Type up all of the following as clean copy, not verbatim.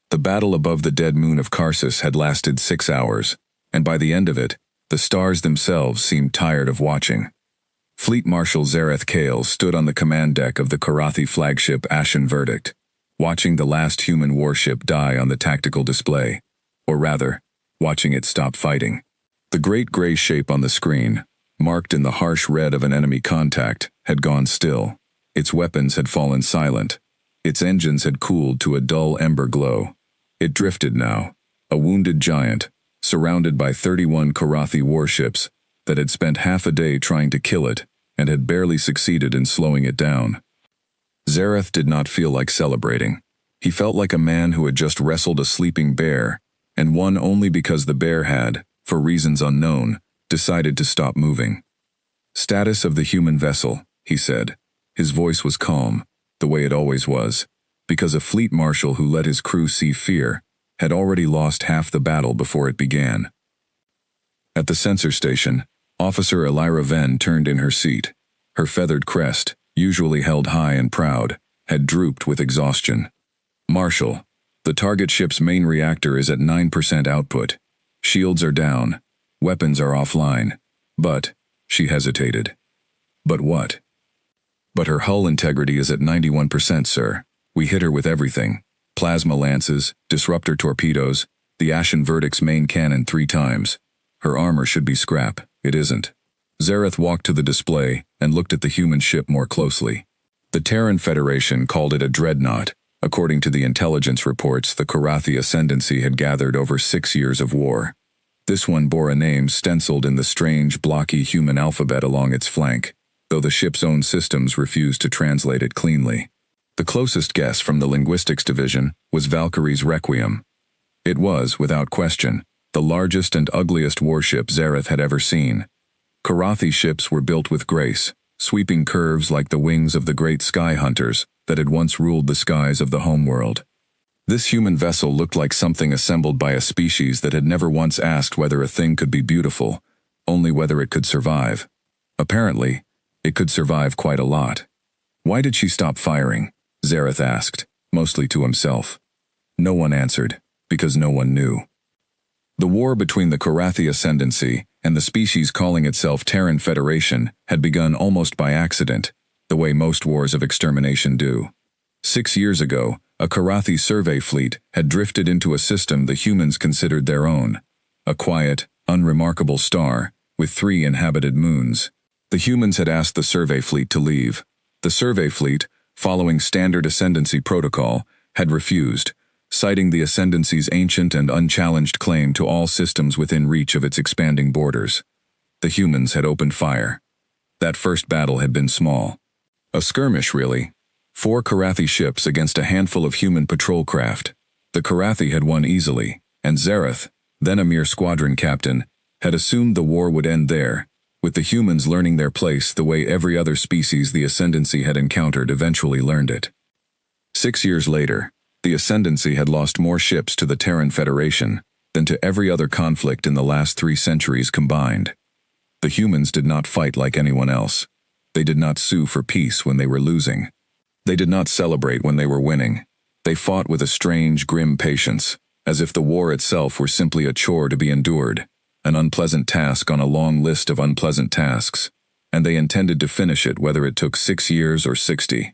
The battle above the dead moon of Karsus had lasted 6 hours, and by the end of it, the stars themselves seemed tired of watching. Fleet Marshal Zareth Kale stood on the command deck of the Karathi flagship Ashen Verdict, watching the last human warship die on the tactical display, or rather, watching it stop fighting. The great gray shape on the screen, marked in the harsh red of an enemy contact, had gone still. Its weapons had fallen silent. Its engines had cooled to a dull ember glow. It drifted now, a wounded giant, surrounded by 31 Karathi warships that had spent half a day trying to kill it and had barely succeeded in slowing it down. Zareth did not feel like celebrating. He felt like a man who had just wrestled a sleeping bear, and won only because the bear had, for reasons unknown, decided to stop moving. "Status of the human vessel," he said. His voice was calm, the way it always was, because a fleet marshal who let his crew see fear had already lost half the battle before it began. At the sensor station, Officer Elira Venn turned in her seat. Her feathered crest, usually held high and proud, had drooped with exhaustion. "Marshal, the target ship's main reactor is at 9% output. Shields are down. Weapons are offline. But," she hesitated. "But what?" "But her hull integrity is at 91%, sir. We hit her with everything. Plasma lances, disruptor torpedoes, the Ashen Verdict's main cannon 3 times. Her armor should be scrap. It isn't." Zareth walked to the display and looked at the human ship more closely. The Terran Federation called it a dreadnought. According to the intelligence reports the Karathi ascendancy had gathered over 6 years of war. This one bore a name stenciled in the strange, blocky human alphabet along its flank, though the ship's own systems refused to translate it cleanly. The closest guess from the linguistics division was Valkyrie's Requiem. It was, without question, the largest and ugliest warship Zareth had ever seen. Karathi ships were built with grace, sweeping curves like the wings of the great sky hunters that had once ruled the skies of the homeworld. This human vessel looked like something assembled by a species that had never once asked whether a thing could be beautiful, only whether it could survive. Apparently, it could survive quite a lot. "Why did she stop firing?" Zareth asked, mostly to himself. No one answered, because no one knew. The war between the Karathi ascendancy and the species calling itself Terran Federation had begun almost by accident, the way most wars of extermination do. 6 years ago, a Karathi survey fleet had drifted into a system the humans considered their own, a quiet, unremarkable star with 3 inhabited moons. The humans had asked the survey fleet to leave. The survey fleet, following standard ascendancy protocol, had refused, citing the ascendancy's ancient and unchallenged claim to all systems within reach of its expanding borders. The humans had opened fire. That first battle had been small. A skirmish, really. 4 Karathi ships against a handful of human patrol craft. The Karathi had won easily, and Zareth, then a mere squadron captain, had assumed the war would end there, with the humans learning their place the way every other species the ascendancy had encountered eventually learned it. 6 years later, the ascendancy had lost more ships to the Terran Federation than to every other conflict in the last 3 centuries combined. The humans did not fight like anyone else. They did not sue for peace when they were losing. They did not celebrate when they were winning. They fought with a strange, grim patience, as if the war itself were simply a chore to be endured, an unpleasant task on a long list of unpleasant tasks, and they intended to finish it whether it took 6 years or 60.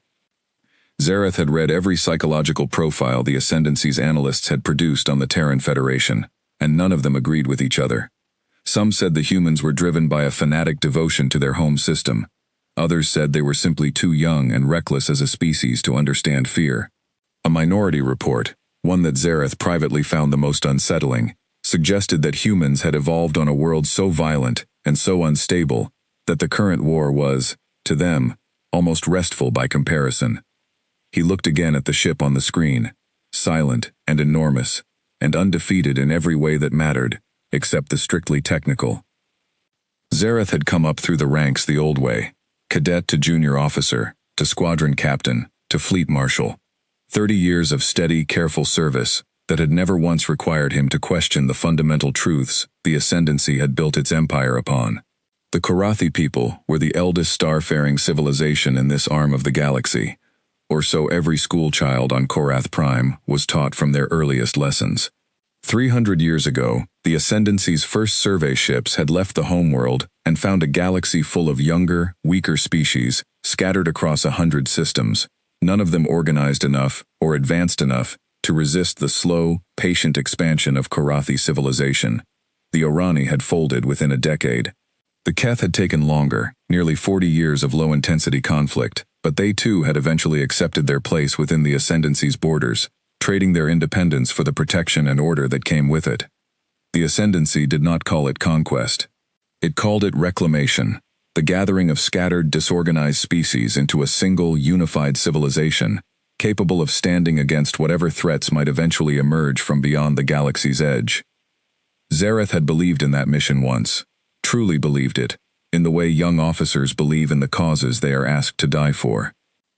Zareth had read every psychological profile the Ascendancy's analysts had produced on the Terran Federation, and none of them agreed with each other. Some said the humans were driven by a fanatic devotion to their home system. Others said they were simply too young and reckless as a species to understand fear. A minority report, one that Zareth privately found the most unsettling, suggested that humans had evolved on a world so violent and so unstable that the current war was, to them, almost restful by comparison. He looked again at the ship on the screen, silent and enormous, and undefeated in every way that mattered, except the strictly technical. Zareth had come up through the ranks the old way, cadet to junior officer, to squadron captain, to fleet marshal. 30 years of steady, careful service that had never once required him to question the fundamental truths the Ascendancy had built its empire upon. The Karathi people were the eldest star-faring civilization in this arm of the galaxy, or so every school child on Korath Prime was taught from their earliest lessons. 300 years ago, the Ascendancy's first survey ships had left the homeworld and found a galaxy full of younger, weaker species, scattered across 100 systems, none of them organized enough or advanced enough to resist the slow, patient expansion of Korathi civilization. The Orani had folded within a decade. The Keth had taken longer, nearly 40 years of low-intensity conflict, but they too had eventually accepted their place within the Ascendancy's borders, trading their independence for the protection and order that came with it. The Ascendancy did not call it conquest. It called it reclamation, the gathering of scattered, disorganized species into a single, unified civilization, capable of standing against whatever threats might eventually emerge from beyond the galaxy's edge. Zareth had believed in that mission once, truly believed it, in the way young officers believe in the causes they are asked to die for.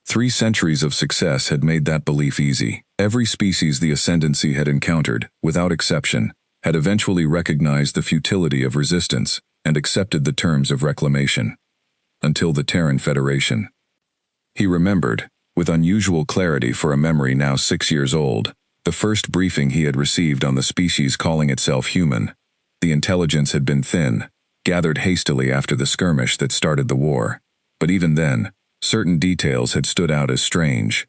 3 centuries of success had made that belief easy. Every species the Ascendancy had encountered, without exception, had eventually recognized the futility of resistance and accepted the terms of reclamation. Until the Terran Federation. He remembered, with unusual clarity for a memory now 6 years old, the first briefing he had received on the species calling itself human. The intelligence had been thin, gathered hastily after the skirmish that started the war. But even then, certain details had stood out as strange.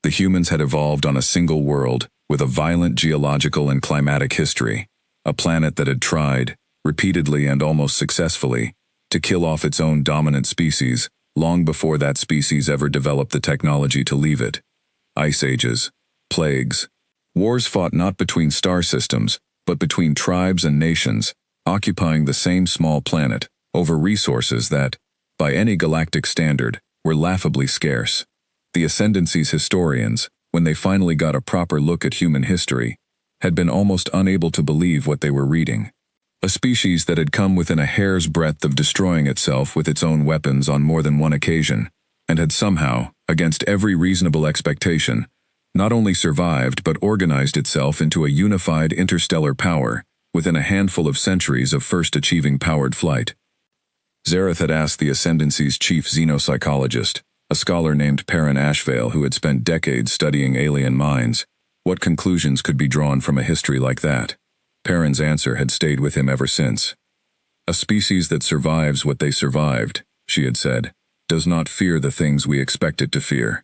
The humans had evolved on a single world, with a violent geological and climatic history, a planet that had tried, repeatedly and almost successfully, to kill off its own dominant species, long before that species ever developed the technology to leave it. Ice ages, plagues, wars fought not between star systems, but between tribes and nations, occupying the same small planet, over resources that, by any galactic standard, were laughably scarce. The Ascendancy's historians, when they finally got a proper look at human history, had been almost unable to believe what they were reading. A species that had come within a hair's breadth of destroying itself with its own weapons on more than one occasion, and had somehow, against every reasonable expectation, not only survived but organized itself into a unified interstellar power within a handful of centuries of first achieving powered flight. Zareth had asked the Ascendancy's chief xenopsychologist, a scholar named Perrin Ashvale who had spent decades studying alien minds, what conclusions could be drawn from a history like that. Perrin's answer had stayed with him ever since. A species that survives what they survived, she had said, does not fear the things we expect it to fear.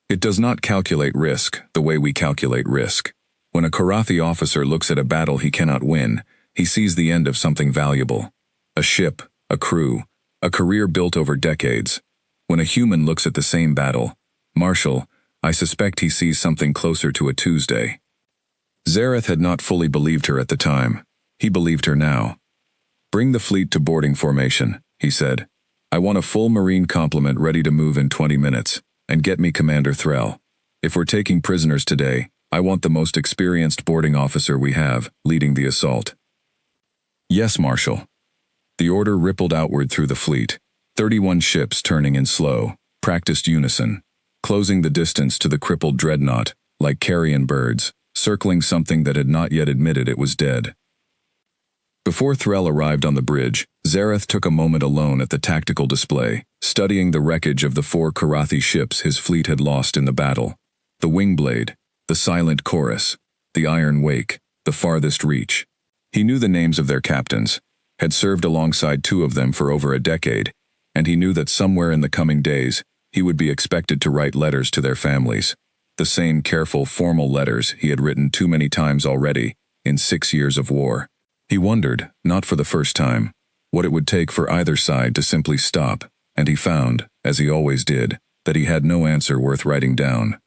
It does not calculate risk the way we calculate risk. When a Korathi officer looks at a battle he cannot win, he sees the end of something valuable. A ship, a crew, a career built over decades. When a human looks at the same battle, Marshall, I suspect he sees something closer to a Tuesday. Zareth had not fully believed her at the time. He believed her now. Bring the fleet to boarding formation, he said. I want a full Marine complement ready to move in 20 minutes, and get me Commander Threll. If we're taking prisoners today, I want the most experienced boarding officer we have, leading the assault. Yes, Marshal. The order rippled outward through the fleet, 31 ships turning in slow, practiced unison, closing the distance to the crippled dreadnought, like carrion birds, circling something that had not yet admitted it was dead. Before Threll arrived on the bridge, Zareth took a moment alone at the tactical display, studying the wreckage of the 4 Korathi ships his fleet had lost in the battle. The Wingblade, the Silent Chorus, the Iron Wake, the Farthest Reach. He knew the names of their captains, had served alongside 2 of them for over a decade, and he knew that somewhere in the coming days, he would be expected to write letters to their families. The same careful, formal letters he had written too many times already, in 6 years of war. He wondered, not for the first time, what it would take for either side to simply stop, and he found, as he always did, that he had no answer worth writing down.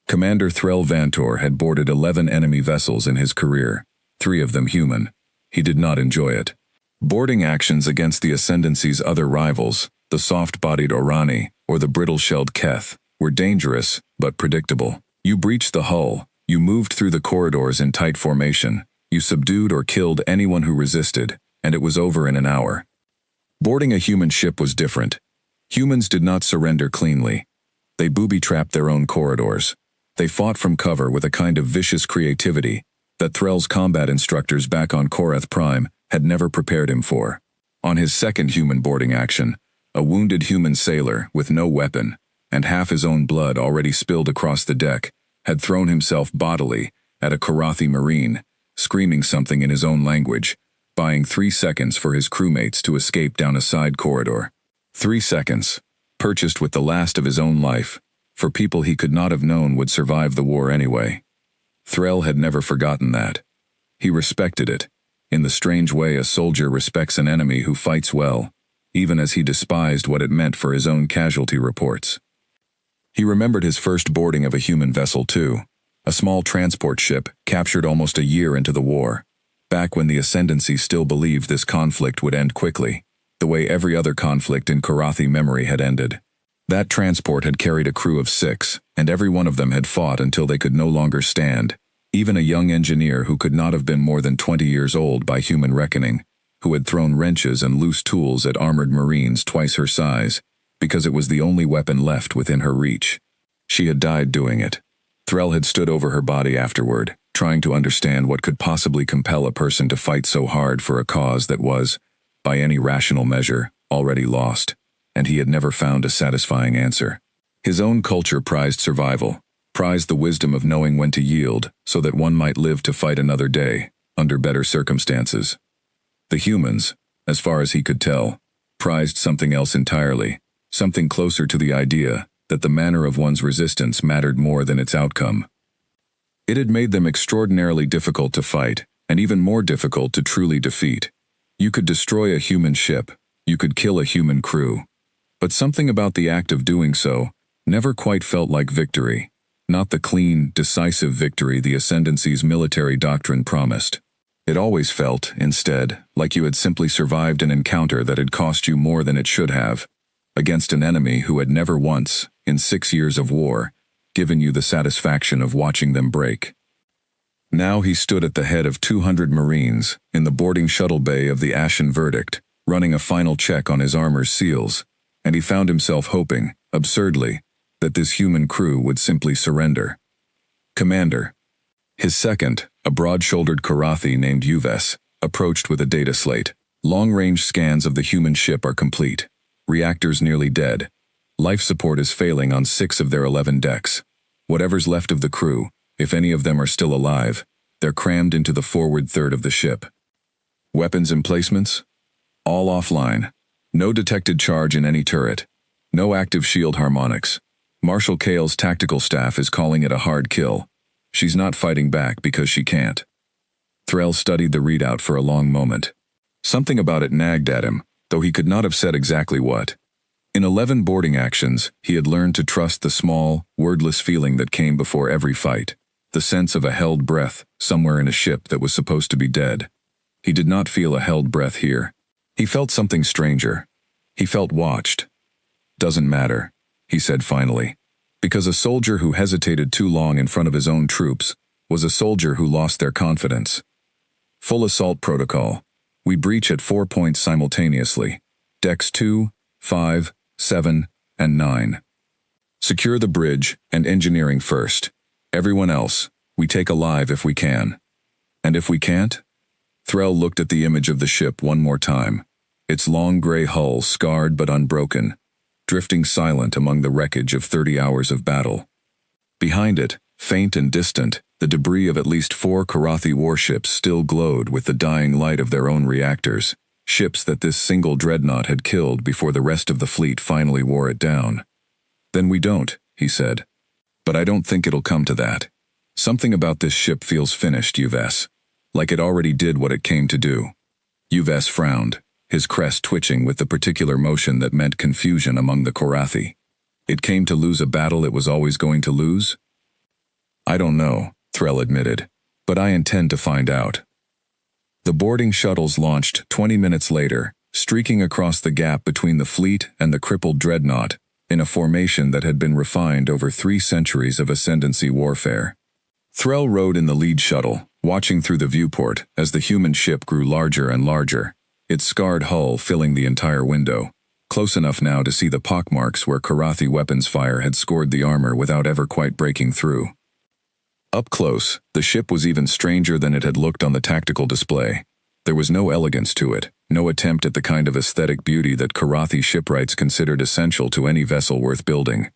Commander Threll Vantor had boarded 11 enemy vessels in his career, 3 of them human. He did not enjoy it. Boarding actions against the Ascendancy's other rivals, the soft-bodied Orani or the brittle-shelled Keth, were dangerous, but predictable. You breached the hull, you moved through the corridors in tight formation, you subdued or killed anyone who resisted, and it was over in an hour. Boarding a human ship was different. Humans did not surrender cleanly. They booby-trapped their own corridors. They fought from cover with a kind of vicious creativity that Threll's combat instructors back on Korath Prime had never prepared him for. On his second human boarding action, a wounded human sailor with no weapon, and half his own blood already spilled across the deck, had thrown himself bodily at a Karathi Marine, screaming something in his own language, buying 3 seconds for his crewmates to escape down a side corridor. 3 seconds, purchased with the last of his own life, for people he could not have known would survive the war anyway. Threll had never forgotten that. He respected it, in the strange way a soldier respects an enemy who fights well, even as he despised what it meant for his own casualty reports. He remembered his first boarding of a human vessel too, a small transport ship captured almost a year into the war, back when the Ascendancy still believed this conflict would end quickly, the way every other conflict in Karathi memory had ended. That transport had carried a crew of 6, and every one of them had fought until they could no longer stand, even a young engineer who could not have been more than 20 years old by human reckoning, who had thrown wrenches and loose tools at armored Marines twice her size, because it was the only weapon left within her reach. She had died doing it. Threll had stood over her body afterward, trying to understand what could possibly compel a person to fight so hard for a cause that was, by any rational measure, already lost, and he had never found a satisfying answer. His own culture prized survival, prized the wisdom of knowing when to yield so that one might live to fight another day, under better circumstances. The humans, as far as he could tell, prized something else entirely, something closer to the idea that the manner of one's resistance mattered more than its outcome. It had made them extraordinarily difficult to fight, and even more difficult to truly defeat. You could destroy a human ship, you could kill a human crew, but something about the act of doing so never quite felt like victory, not the clean, decisive victory the Ascendancy's military doctrine promised. It always felt, instead, like you had simply survived an encounter that had cost you more than it should have, against an enemy who had never once, in 6 years of war, given you the satisfaction of watching them break. Now he stood at the head of 200 Marines, in the boarding shuttle bay of the Ashen Verdict, running a final check on his armor's seals, and he found himself hoping, absurdly, that this human crew would simply surrender. Commander. His second, a broad-shouldered Karathi named Uves, approached with a data slate. Long-range scans of the human ship are complete. Reactors nearly dead. Life support is failing on 6 of their 11 decks. Whatever's left of the crew, if any of them are still alive, they're crammed into the forward third of the ship. Weapons emplacements? All offline. No detected charge in any turret. No active shield harmonics. Marshal Kale's tactical staff is calling it a hard kill. She's not fighting back because she can't. Threll studied the readout for a long moment. Something about it nagged at him, though he could not have said exactly what. In 11 boarding actions, he had learned to trust the small, wordless feeling that came before every fight, the sense of a held breath somewhere in a ship that was supposed to be dead. He did not feel a held breath here. He felt something stranger. He felt watched. Doesn't matter, he said finally, because a soldier who hesitated too long in front of his own troops was a soldier who lost their confidence. Full assault protocol. We breach at 4 points simultaneously. Decks 2, 5, 7, and 9. Secure the bridge and engineering first. Everyone else, we take alive if we can. And if we can't? Threll looked at the image of the ship one more time, its long gray hull scarred but unbroken, drifting silent among the wreckage of 30 hours of battle. Behind it, faint and distant, the debris of at least 4 Karathi warships still glowed with the dying light of their own reactors, ships that this single dreadnought had killed before the rest of the fleet finally wore it down. Then we don't, he said. But I don't think it'll come to that. Something about this ship feels finished, Uves. Like it already did what it came to do. Uves frowned, his crest twitching with the particular motion that meant confusion among the Karathi. It came to lose a battle it was always going to lose? I don't know, Threll admitted, but I intend to find out. The boarding shuttles launched 20 minutes later, streaking across the gap between the fleet and the crippled dreadnought, in a formation that had been refined over 3 centuries of Ascendancy warfare. Threll rode in the lead shuttle, watching through the viewport as the human ship grew larger and larger, its scarred hull filling the entire window, close enough now to see the pockmarks where Karathi weapons fire had scored the armor without ever quite breaking through. Up close, the ship was even stranger than it had looked on the tactical display. There was no elegance to it, no attempt at the kind of aesthetic beauty that Karathi shipwrights considered essential to any vessel worth building.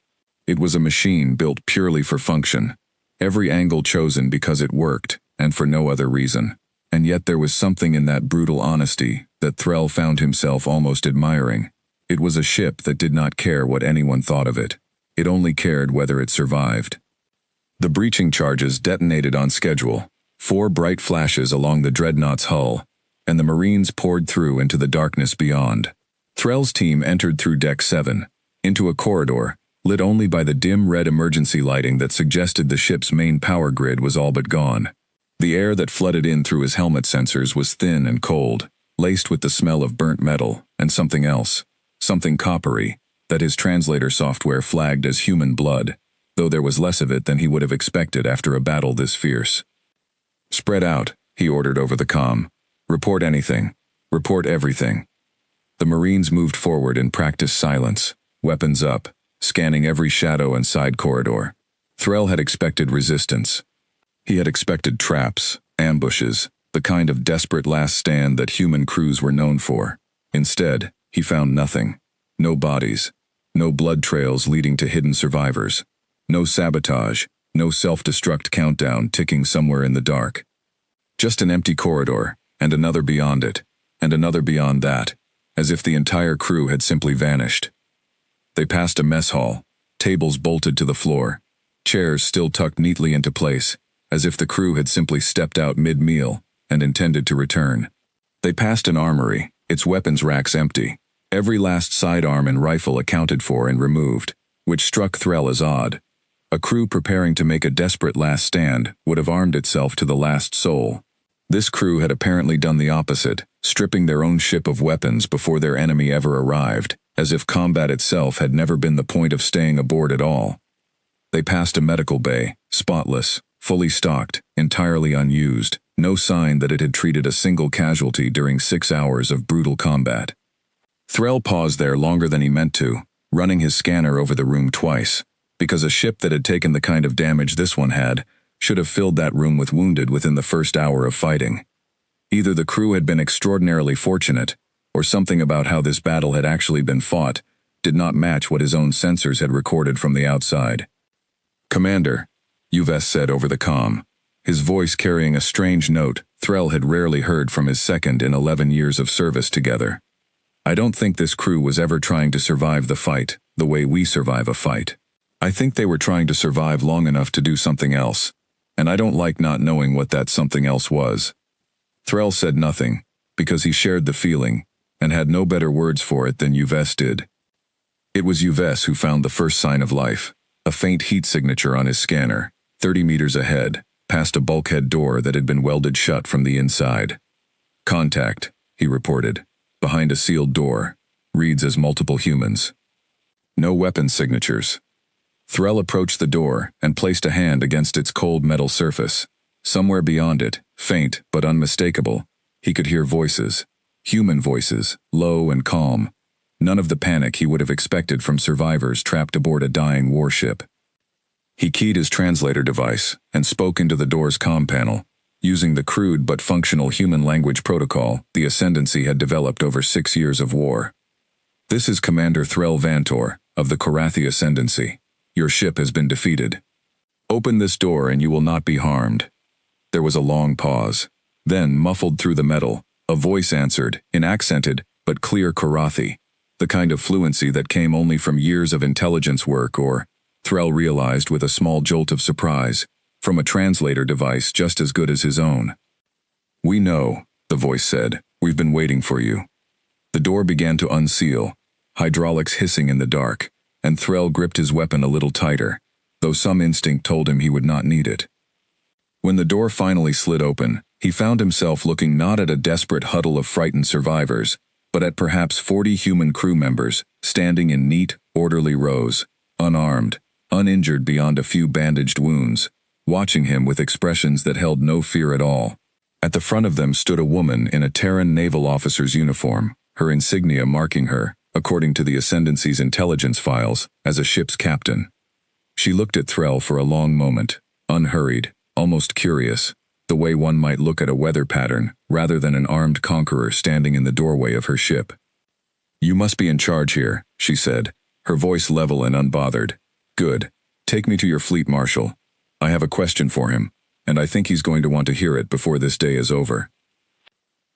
It was a machine built purely for function, every angle chosen because it worked, and for no other reason. And yet there was something in that brutal honesty that Threll found himself almost admiring. It was a ship that did not care what anyone thought of it. It only cared whether it survived. The breaching charges detonated on schedule, 4 bright flashes along the Dreadnought's hull, and the Marines poured through into the darkness beyond. Threll's team entered through Deck 7, into a corridor, lit only by the dim red emergency lighting that suggested the ship's main power grid was all but gone. The air that flooded in through his helmet sensors was thin and cold, laced with the smell of burnt metal and something else, something coppery, that his translator software flagged as human blood, though there was less of it than he would have expected after a battle this fierce. "Spread out," he ordered over the comm. "Report anything. Report everything." The Marines moved forward in practiced silence, weapons up, scanning every shadow and side corridor. Threll had expected resistance. He had expected traps, ambushes, the kind of desperate last stand that human crews were known for. Instead, he found nothing. No bodies, no blood trails leading to hidden survivors, no sabotage, no self-destruct countdown ticking somewhere in the dark. Just an empty corridor, and another beyond it, and another beyond that, as if the entire crew had simply vanished. They passed a mess hall, tables bolted to the floor, chairs still tucked neatly into place, as if the crew had simply stepped out mid-meal and intended to return. They passed an armory, its weapons racks empty, every last sidearm and rifle accounted for and removed, which struck Threll as odd. A crew preparing to make a desperate last stand would have armed itself to the last soul. This crew had apparently done the opposite, stripping their own ship of weapons before their enemy ever arrived, as if combat itself had never been the point of staying aboard at all. They passed a medical bay, spotless, fully stocked, entirely unused, no sign that it had treated a single casualty during 6 hours of brutal combat. Threll paused there longer than he meant to, running his scanner over the room twice, because a ship that had taken the kind of damage this one had should have filled that room with wounded within the first hour of fighting. Either the crew had been extraordinarily fortunate, or something about how this battle had actually been fought did not match what his own sensors had recorded from the outside. "Commander," Uves said over the comm, his voice carrying a strange note Threll had rarely heard from his second in 11 years of service together. "I don't think this crew was ever trying to survive the fight the way we survive a fight. I think they were trying to survive long enough to do something else, and I don't like not knowing what that something else was." Threll said nothing, because he shared the feeling, and had no better words for it than Uves did. It was Uves who found the first sign of life, a faint heat signature on his scanner, 30 meters ahead, past a bulkhead door that had been welded shut from the inside. "Contact," he reported, behind a sealed door, reads as multiple humans. No weapon signatures. Threll approached the door and placed a hand against its cold metal surface. Somewhere beyond it, faint but unmistakable, he could hear voices. Human voices, low and calm. None of the panic he would have expected from survivors trapped aboard a dying warship. He keyed his translator device and spoke into the door's comm panel, using the crude but functional human language protocol the Ascendancy had developed over 6 years of war. "This is Commander Threll Vantor, of the Korathi Ascendancy. Your ship has been defeated. Open this door and you will not be harmed." There was a long pause. Then, muffled through the metal, a voice answered, in accented but clear Korathi, the kind of fluency that came only from years of intelligence work or, Threll realized with a small jolt of surprise, from a translator device just as good as his own. "We know," the voice said. "We've been waiting for you." The door began to unseal, hydraulics hissing in the dark, and Threll gripped his weapon a little tighter, though some instinct told him he would not need it. When the door finally slid open, he found himself looking not at a desperate huddle of frightened survivors, but at perhaps 40 human crew members, standing in neat, orderly rows, unarmed, uninjured beyond a few bandaged wounds, watching him with expressions that held no fear at all. At the front of them stood a woman in a Terran naval officer's uniform, her insignia marking her, according to the Ascendancy's intelligence files, as a ship's captain. She looked at Threll for a long moment, unhurried, almost curious, the way one might look at a weather pattern rather than an armed conqueror standing in the doorway of her ship. "You must be in charge here," she said, her voice level and unbothered. Good. Take me to your fleet marshal. I have a question for him, and I think he's going to want to hear it before this day is over.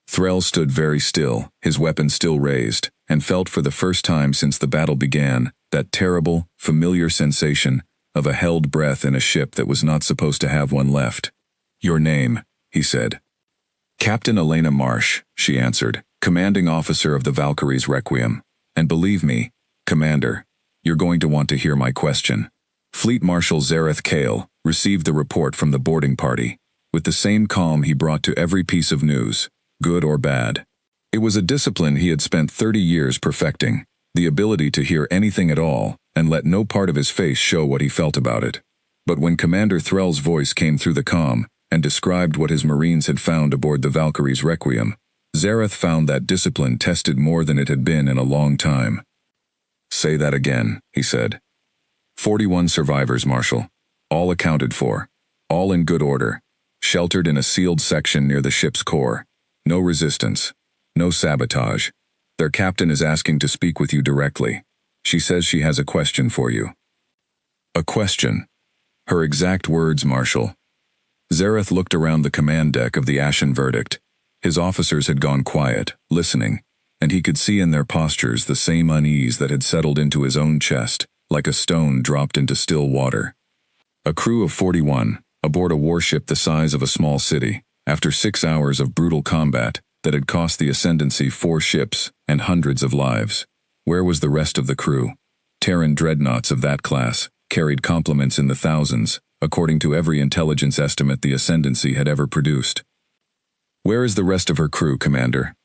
Threll stood very still, his weapon still raised, and felt for the first time since the battle began that terrible, familiar sensation of a held breath in a ship that was not supposed to have one left. Your name, he said. Captain Elena Marsh, she answered, commanding officer of the Valkyrie's Requiem. And believe me, Commander, you're going to want to hear my question. Fleet Marshal Zareth Kale received the report from the boarding party, with the same calm he brought to every piece of news, good or bad. It was a discipline he had spent 30 years perfecting, the ability to hear anything at all and let no part of his face show what he felt about it. But when Commander Threll's voice came through the comm and described what his Marines had found aboard the Valkyrie's Requiem, Zareth found that discipline tested more than it had been in a long time. Say that again, he said. 41 survivors, Marshal. All accounted for. All in good order. Sheltered in a sealed section near the ship's core. No resistance. No sabotage. Their captain is asking to speak with you directly. She says she has a question for you. A question. Her exact words, Marshal. Zareth looked around the command deck of the Ashen Verdict. His officers had gone quiet, listening, and he could see in their postures the same unease that had settled into his own chest, like a stone dropped into still water. A crew of 41, aboard a warship the size of a small city, after 6 hours of brutal combat that had cost the Ascendancy 4 ships and hundreds of lives. Where was the rest of the crew? Terran Dreadnoughts of that class carried complements in the thousands, according to every intelligence estimate the Ascendancy had ever produced. Where is the rest of her crew, Commander?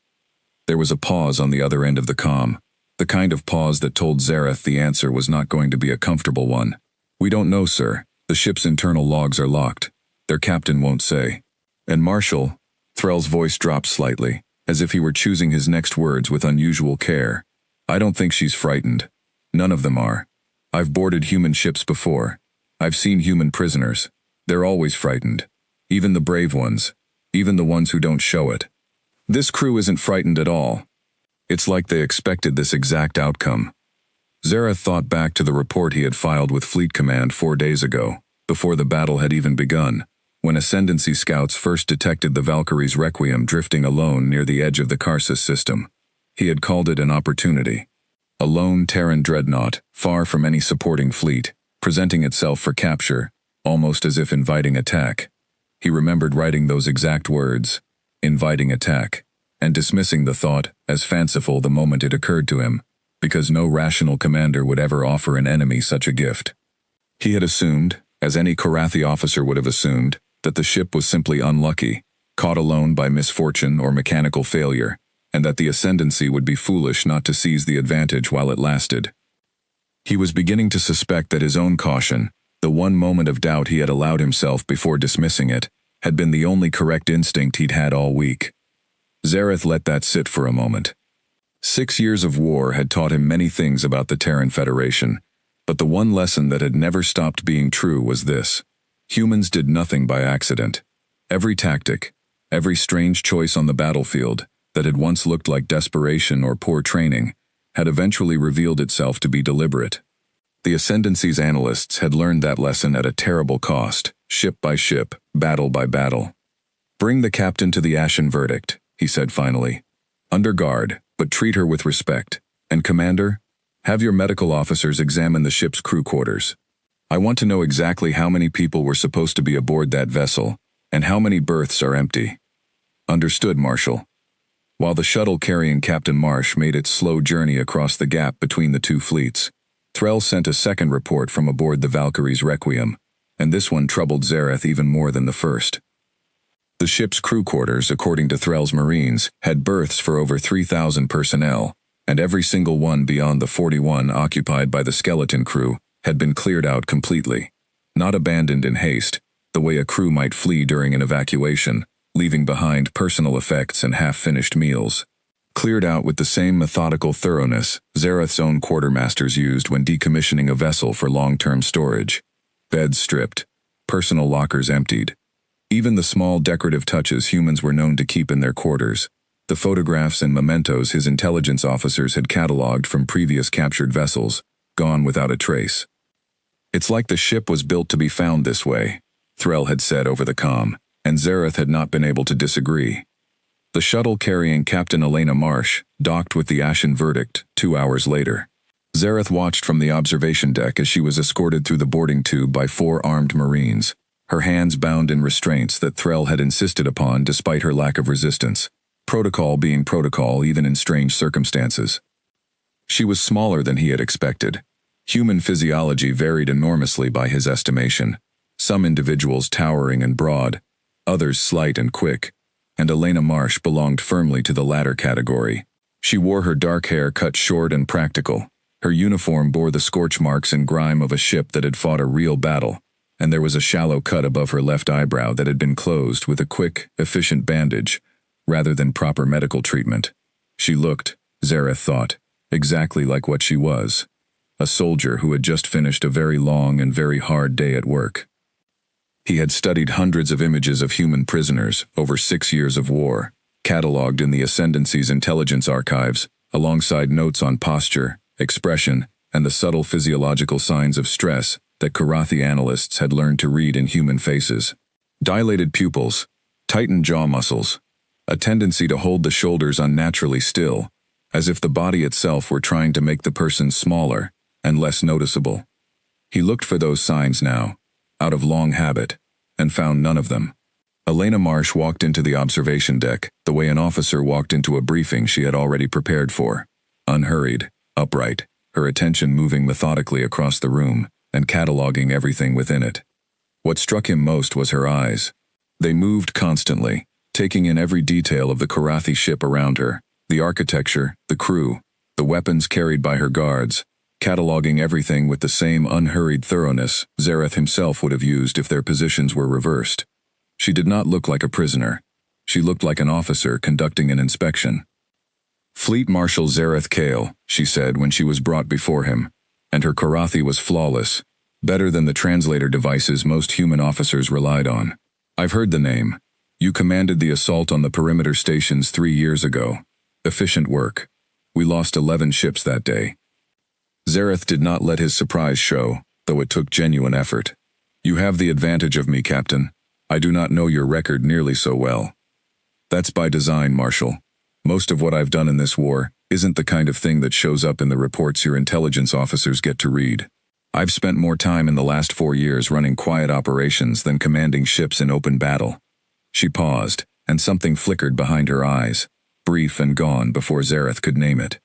There was a pause on the other end of the comm, the kind of pause that told Zareth the answer was not going to be a comfortable one. We don't know, sir. The ship's internal logs are locked. Their captain won't say. And Marshal, Threll's voice dropped slightly, as if he were choosing his next words with unusual care. I don't think she's frightened. None of them are. I've boarded human ships before. I've seen human prisoners. They're always frightened. Even the brave ones. Even the ones who don't show it. This crew isn't frightened at all. It's like they expected this exact outcome. Zareth thought back to the report he had filed with Fleet Command 4 days ago, before the battle had even begun, when Ascendancy scouts first detected the Valkyrie's Requiem drifting alone near the edge of the Karsus system. He had called it an opportunity. A lone Terran Dreadnought, far from any supporting fleet, presenting itself for capture, almost as if inviting attack. He remembered writing those exact words, inviting attack, and dismissing the thought as fanciful the moment it occurred to him, because no rational commander would ever offer an enemy such a gift. He had assumed, as any Karathi officer would have assumed, that the ship was simply unlucky, caught alone by misfortune or mechanical failure, and that the Ascendancy would be foolish not to seize the advantage while it lasted. He was beginning to suspect that his own caution, the one moment of doubt he had allowed himself before dismissing it, had been the only correct instinct he'd had all week. Zareth let that sit for a moment. 6 years of war had taught him many things about the Terran Federation, but the one lesson that had never stopped being true was this. Humans did nothing by accident. Every tactic, every strange choice on the battlefield, that had once looked like desperation or poor training, had eventually revealed itself to be deliberate. The Ascendancy's analysts had learned that lesson at a terrible cost, ship by ship, battle by battle. Bring the captain to the Ashen Verdict, he said finally. Under guard, but treat her with respect. And Commander, have your medical officers examine the ship's crew quarters. I want to know exactly how many people were supposed to be aboard that vessel, and how many berths are empty. Understood, Marshal. While the shuttle carrying Captain Marsh made its slow journey across the gap between the two fleets, Threll sent a second report from aboard the Valkyrie's Requiem, and this one troubled Zareth even more than the first. The ship's crew quarters, according to Threll's Marines, had berths for over 3,000 personnel, and every single one beyond the 41 occupied by the skeleton crew had been cleared out completely, not abandoned in haste, the way a crew might flee during an evacuation, leaving behind personal effects and half-finished meals. Cleared out with the same methodical thoroughness Zareth's own quartermasters used when decommissioning a vessel for long-term storage. Beds stripped, personal lockers emptied. Even the small decorative touches humans were known to keep in their quarters, the photographs and mementos his intelligence officers had catalogued from previous captured vessels, gone without a trace. It's like the ship was built to be found this way, Threll had said over the comm, and Zareth had not been able to disagree. The shuttle carrying Captain Elena Marsh docked with the Ashen Verdict 2 hours later. Zareth watched from the observation deck as she was escorted through the boarding tube by 4 armed Marines, her hands bound in restraints that Threll had insisted upon despite her lack of resistance, protocol being protocol even in strange circumstances. She was smaller than he had expected. Human physiology varied enormously by his estimation, some individuals towering and broad, others slight and quick, and Elena Marsh belonged firmly to the latter category. She wore her dark hair cut short and practical. Her uniform bore the scorch marks and grime of a ship that had fought a real battle, and there was a shallow cut above her left eyebrow that had been closed with a quick, efficient bandage, rather than proper medical treatment. She looked, Zareth thought, exactly like what she was, a soldier who had just finished a very long and very hard day at work. He had studied hundreds of images of human prisoners over 6 years of war, catalogued in the Ascendancy's intelligence archives, alongside notes on posture, expression, and the subtle physiological signs of stress that Karathi analysts had learned to read in human faces. Dilated pupils, tightened jaw muscles, a tendency to hold the shoulders unnaturally still, as if the body itself were trying to make the person smaller and less noticeable. He looked for those signs now, out of long habit, and found none of them. Elena Marsh walked into the observation deck the way an officer walked into a briefing she had already prepared for, unhurried, upright, her attention moving methodically across the room and cataloging everything within it. What struck him most was her eyes. They moved constantly, taking in every detail of the Karathi ship around her, the architecture, the crew, the weapons carried by her guards, cataloging everything with the same unhurried thoroughness Zareth himself would have used if their positions were reversed. She did not look like a prisoner. She looked like an officer conducting an inspection. "Fleet Marshal Zareth Kale," she said when she was brought before him, and her Karathi was flawless, better than the translator devices most human officers relied on. "I've heard the name. You commanded the assault on the perimeter stations 3 years ago. Efficient work. We lost 11 ships that day." Zareth did not let his surprise show, though it took genuine effort. "You have the advantage of me, Captain. I do not know your record nearly so well." "That's by design, Marshal. Most of what I've done in this war isn't the kind of thing that shows up in the reports your intelligence officers get to read. I've spent more time in the last 4 years running quiet operations than commanding ships in open battle." She paused, and something flickered behind her eyes, brief and gone before Zareth could name it.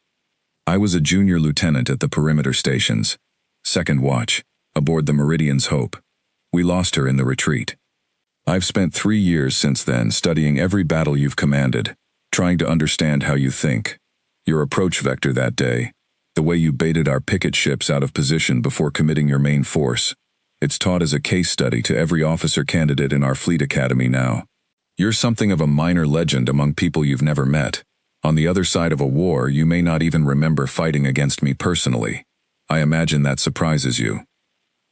"I was a junior lieutenant at the perimeter stations, second watch, aboard the Meridian's Hope. We lost her in the retreat. I've spent 3 years since then studying every battle you've commanded, trying to understand how you think. Your approach vector that day, the way you baited our picket ships out of position before committing your main force. It's taught as a case study to every officer candidate in our fleet academy now. You're something of a minor legend among people you've never met. On the other side of a war, you may not even remember fighting against me personally. I imagine that surprises you."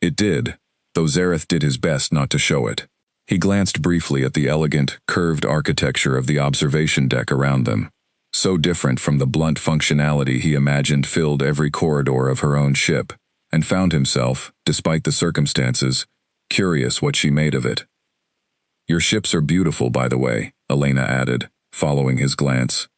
It did, though Zareth did his best not to show it. He glanced briefly at the elegant, curved architecture of the observation deck around them, so different from the blunt functionality he imagined filled every corridor of her own ship, and found himself, despite the circumstances, curious what she made of it. "Your ships are beautiful, by the way," Elena added, following his glance.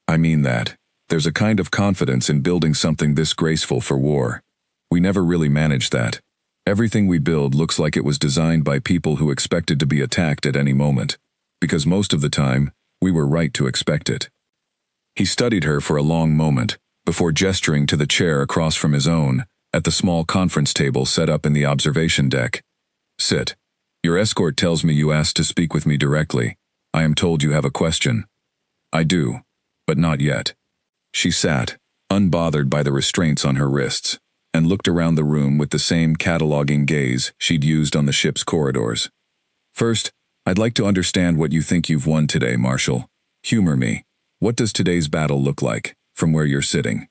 "I mean that. There's a kind of confidence in building something this graceful for war. We never really managed that. Everything we build looks like it was designed by people who expected to be attacked at any moment, because most of the time, we were right to expect it." He studied her for a long moment, before gesturing to the chair across from his own, at the small conference table set up in the observation deck. "Sit. Your escort tells me you asked to speak with me directly. I am told you have a question." "I do, but not yet." She sat, unbothered by the restraints on her wrists, and looked around the room with the same cataloging gaze she'd used on the ship's corridors. "First, I'd like to understand what you think you've won today, Marshal. Humor me. What does today's battle look like, from where you're sitting?"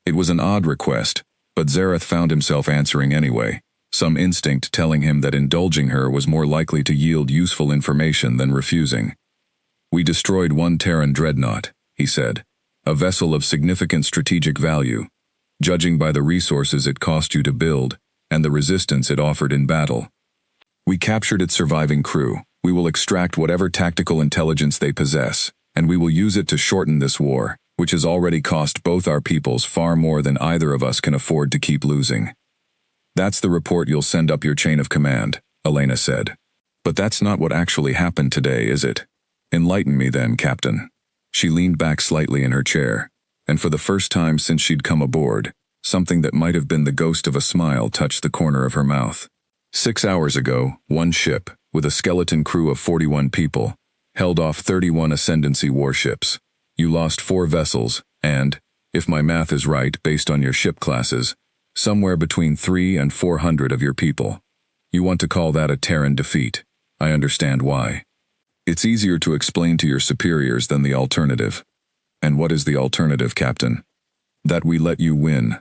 It was an odd request, but Zareth found himself answering anyway, some instinct telling him that indulging her was more likely to yield useful information than refusing. "We destroyed 1 Terran Dreadnought," he said, "a vessel of significant strategic value. Judging by the resources it cost you to build, and the resistance it offered in battle. We captured its surviving crew. We will extract whatever tactical intelligence they possess, and we will use it to shorten this war, which has already cost both our peoples far more than either of us can afford to keep losing. That's the report you'll send up your chain of command, Elena said. But that's not what actually happened today, is it? Enlighten me then, Captain. She leaned back slightly in her chair, and for the first time since she'd come aboard, something that might have been the ghost of a smile touched the corner of her mouth. 6 hours ago, one ship, with a skeleton crew of 41 people, held off 31 Ascendancy warships. You lost 4 vessels, and, if my math is right based on your ship classes, somewhere between 300 and 400 of your people. You want to call that a Terran defeat. I understand why. It's easier to explain to your superiors than the alternative. And what is the alternative, Captain? That we let you win.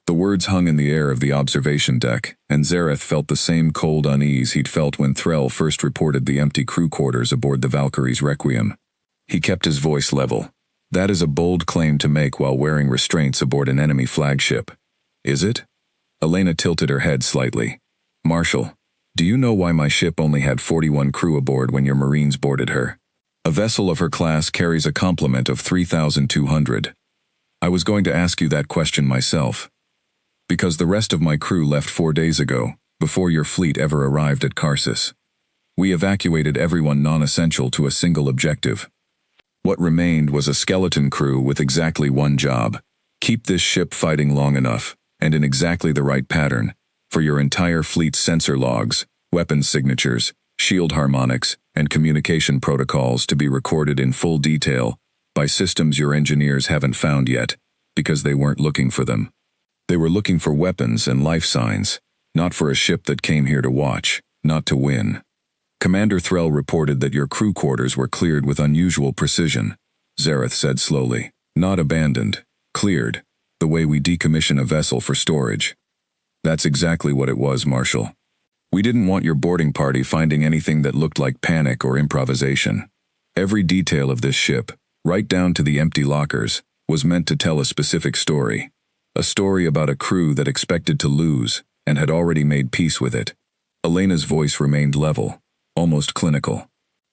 The words hung in the air of the observation deck, and Zareth felt the same cold unease he'd felt when Threll first reported the empty crew quarters aboard the Valkyrie's Requiem. He kept his voice level. That is a bold claim to make while wearing restraints aboard an enemy flagship. Is it? Elena tilted her head slightly. Marshal, do you know why my ship only had 41 crew aboard when your Marines boarded her? A vessel of her class carries a complement of 3,200. I was going to ask you that question myself. Because the rest of my crew left 4 days ago, before your fleet ever arrived at Karsus. We evacuated everyone non-essential to a single objective. What remained was a skeleton crew with exactly one job. Keep this ship fighting long enough, and in exactly the right pattern, for your entire fleet's sensor logs, weapons signatures, shield harmonics, and communication protocols to be recorded in full detail by systems your engineers haven't found yet, because they weren't looking for them. They were looking for weapons and life signs, not for a ship that came here to watch, not to win. Commander Threll reported that your crew quarters were cleared with unusual precision, Zareth said slowly. Not abandoned, cleared, the way we decommission a vessel for storage. That's exactly what it was, Marshal. We didn't want your boarding party finding anything that looked like panic or improvisation. Every detail of this ship, right down to the empty lockers, was meant to tell a specific story. A story about a crew that expected to lose and had already made peace with it. Elena's voice remained level, almost clinical.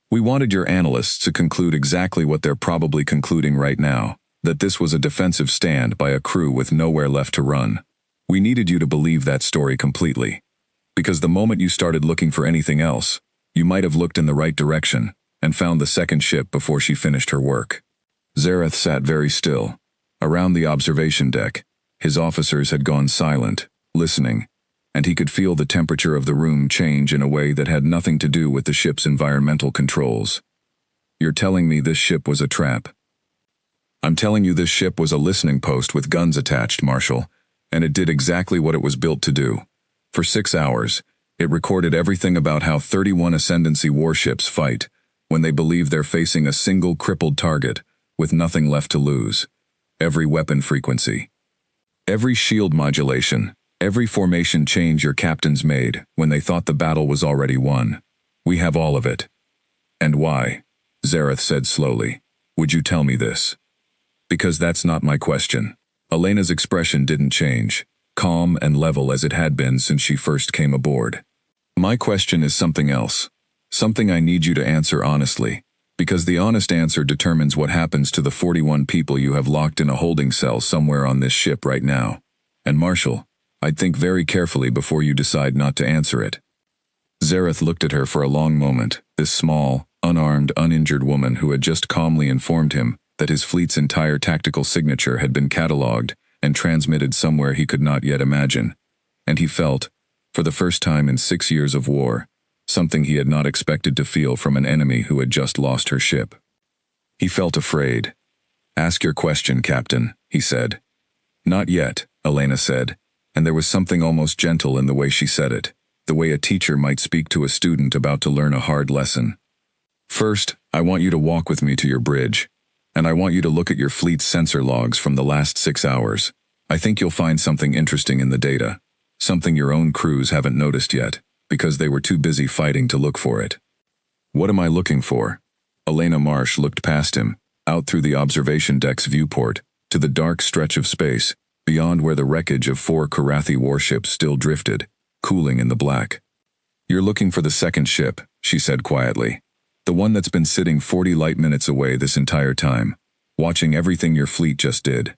We wanted your analysts to conclude exactly what they're probably concluding right now, that this was a defensive stand by a crew with nowhere left to run. We needed you to believe that story completely. Because the moment you started looking for anything else, you might have looked in the right direction and found the second ship before she finished her work. Zareth sat very still. Around the observation deck, his officers had gone silent, listening, and he could feel the temperature of the room change in a way that had nothing to do with the ship's environmental controls. You're telling me this ship was a trap? I'm telling you this ship was a listening post with guns attached, Marshal, and it did exactly what it was built to do. For 6 hours, it recorded everything about how 31 Ascendancy warships fight when they believe they're facing a single crippled target with nothing left to lose. Every weapon frequency. Every shield modulation, every formation change your captains made when they thought the battle was already won. We have all of it. And why? Zareth said slowly. Would you tell me this? Because that's not my question. Elena's expression didn't change, calm and level as it had been since she first came aboard. My question is something else. Something I need you to answer honestly. Because the honest answer determines what happens to the 41 people you have locked in a holding cell somewhere on this ship right now. And Marshal, I'd think very carefully before you decide not to answer it. Zareth looked at her for a long moment, this small, unarmed, uninjured woman who had just calmly informed him that his fleet's entire tactical signature had been catalogued and transmitted somewhere he could not yet imagine. And he felt, for the first time in 6 years of war, something he had not expected to feel from an enemy who had just lost her ship. He felt afraid. Ask your question, Captain, he said. Not yet, Elena said, and there was something almost gentle in the way she said it, the way a teacher might speak to a student about to learn a hard lesson. First, I want you to walk with me to your bridge, and I want you to look at your fleet's sensor logs from the last 6 hours. I think you'll find something interesting in the data, something your own crews haven't noticed yet, because they were too busy fighting to look for it. What am I looking for? Elena Marsh looked past him, out through the observation deck's viewport, to the dark stretch of space, beyond where the wreckage of 4 Karathi warships still drifted, cooling in the black. "You're looking for the second ship," she said quietly. "The one that's been sitting 40 light minutes away this entire time, watching everything your fleet just did.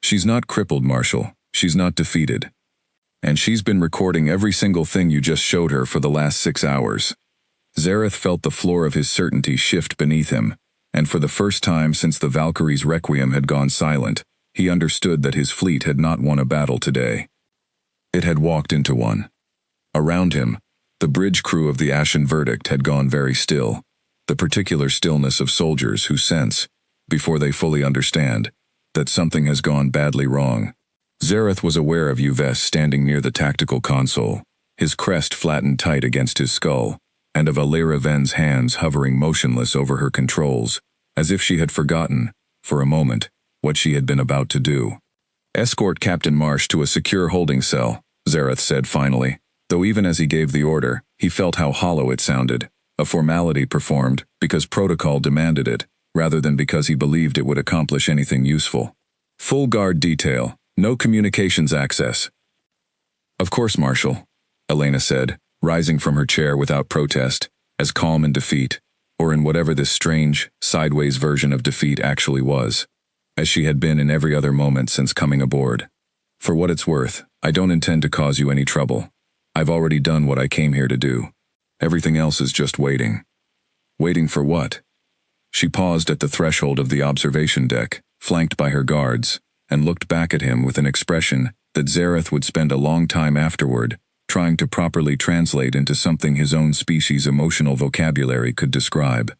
She's not crippled, Marshal. She's not defeated. And she's been recording every single thing you just showed her for the last 6 hours." Zareth felt the floor of his certainty shift beneath him, and for the first time since the Valkyrie's requiem had gone silent, he understood that his fleet had not won a battle today. It had walked into one. Around him, the bridge crew of the Ashen Verdict had gone very still, the particular stillness of soldiers who sense, before they fully understand, that something has gone badly wrong. Zareth was aware of Yves standing near the tactical console, his crest flattened tight against his skull, and of Alira Ven's hands hovering motionless over her controls, as if she had forgotten, for a moment, what she had been about to do. "Escort Captain Marsh to a secure holding cell," Zareth said finally, though even as he gave the order, he felt how hollow it sounded, a formality performed because protocol demanded it, rather than because he believed it would accomplish anything useful. "Full guard detail, no communications access." "Of course, Marshal," Elena said, rising from her chair without protest, as calm in defeat, or in whatever this strange, sideways version of defeat actually was, as she had been in every other moment since coming aboard. "For what it's worth, I don't intend to cause you any trouble. I've already done what I came here to do. Everything else is just waiting." "Waiting for what?" She paused at the threshold of the observation deck, flanked by her guards, and looked back at him with an expression that Zareth would spend a long time afterward trying to properly translate into something his own species' emotional vocabulary could describe.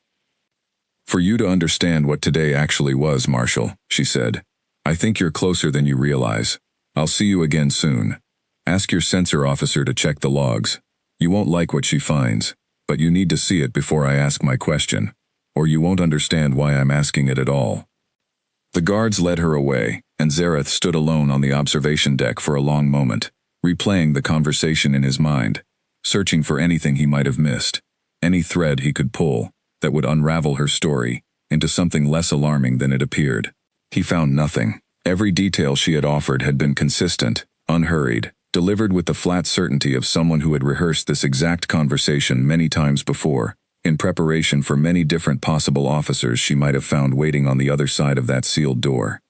"For you to understand what today actually was, Marshal," she said. "I think you're closer than you realize. I'll see you again soon. Ask your sensor officer to check the logs. You won't like what she finds, but you need to see it before I ask my question, or you won't understand why I'm asking it at all." The guards led her away, and Zareth stood alone on the observation deck for a long moment, replaying the conversation in his mind, searching for anything he might have missed, any thread he could pull that would unravel her story into something less alarming than it appeared. He found nothing. Every detail she had offered had been consistent, unhurried, delivered with the flat certainty of someone who had rehearsed this exact conversation many times before, in preparation for many different possible officers she might have found waiting on the other side of that sealed door.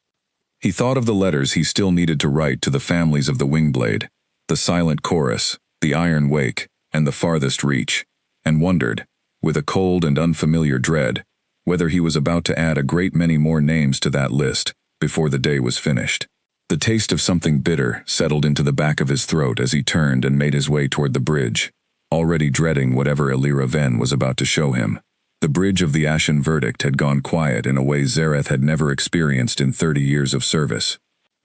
He thought of the letters he still needed to write to the families of the Wingblade, the Silent Chorus, the Iron Wake, and the Farthest Reach, and wondered, with a cold and unfamiliar dread, whether he was about to add a great many more names to that list before the day was finished. The taste of something bitter settled into the back of his throat as he turned and made his way toward the bridge, already dreading whatever Alira Ven was about to show him. The bridge of the Ashen Verdict had gone quiet in a way Zareth had never experienced in 30 years of service.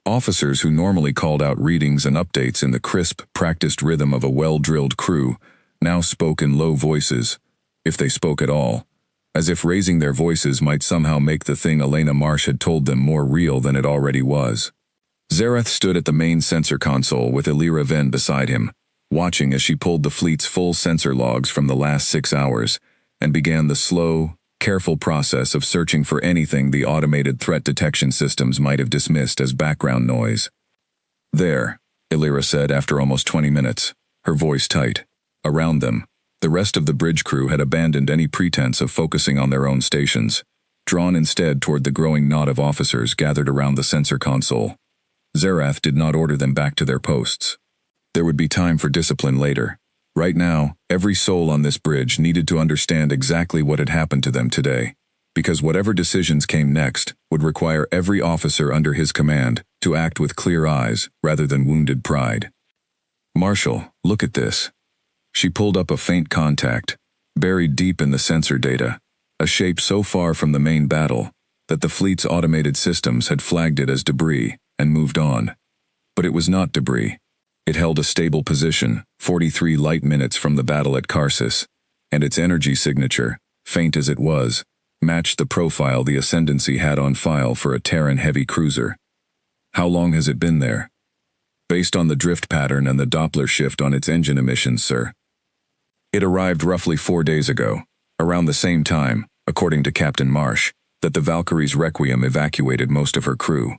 Officers who normally called out readings and updates in the crisp, practiced rhythm of a well-drilled crew now spoke in low voices, if they spoke at all, as if raising their voices might somehow make the thing Elena Marsh had told them more real than it already was. Zareth stood at the main sensor console with Alira Ven beside him, watching as she pulled the fleet's full sensor logs from the last 6 hours, and began the slow, careful process of searching for anything the automated threat detection systems might have dismissed as background noise. "There," Alira said after almost 20 minutes, her voice tight. Around them, the rest of the bridge crew had abandoned any pretense of focusing on their own stations, drawn instead toward the growing knot of officers gathered around the sensor console. Zareth did not order them back to their posts. There would be time for discipline later. Right now, every soul on this bridge needed to understand exactly what had happened to them today, because whatever decisions came next would require every officer under his command to act with clear eyes rather than wounded pride. "Marshal, look at this." She pulled up a faint contact, buried deep in the sensor data, a shape so far from the main battle that the fleet's automated systems had flagged it as debris and moved on. But it was not debris. It held a stable position, 43 light minutes from the battle at Karsus, and its energy signature, faint as it was, matched the profile the Ascendancy had on file for a Terran heavy cruiser. "How long has it been there?" "Based on the drift pattern and the Doppler shift on its engine emissions, sir." "It arrived roughly 4 days ago, around the same time, according to Captain Marsh, that the Valkyrie's Requiem evacuated most of her crew."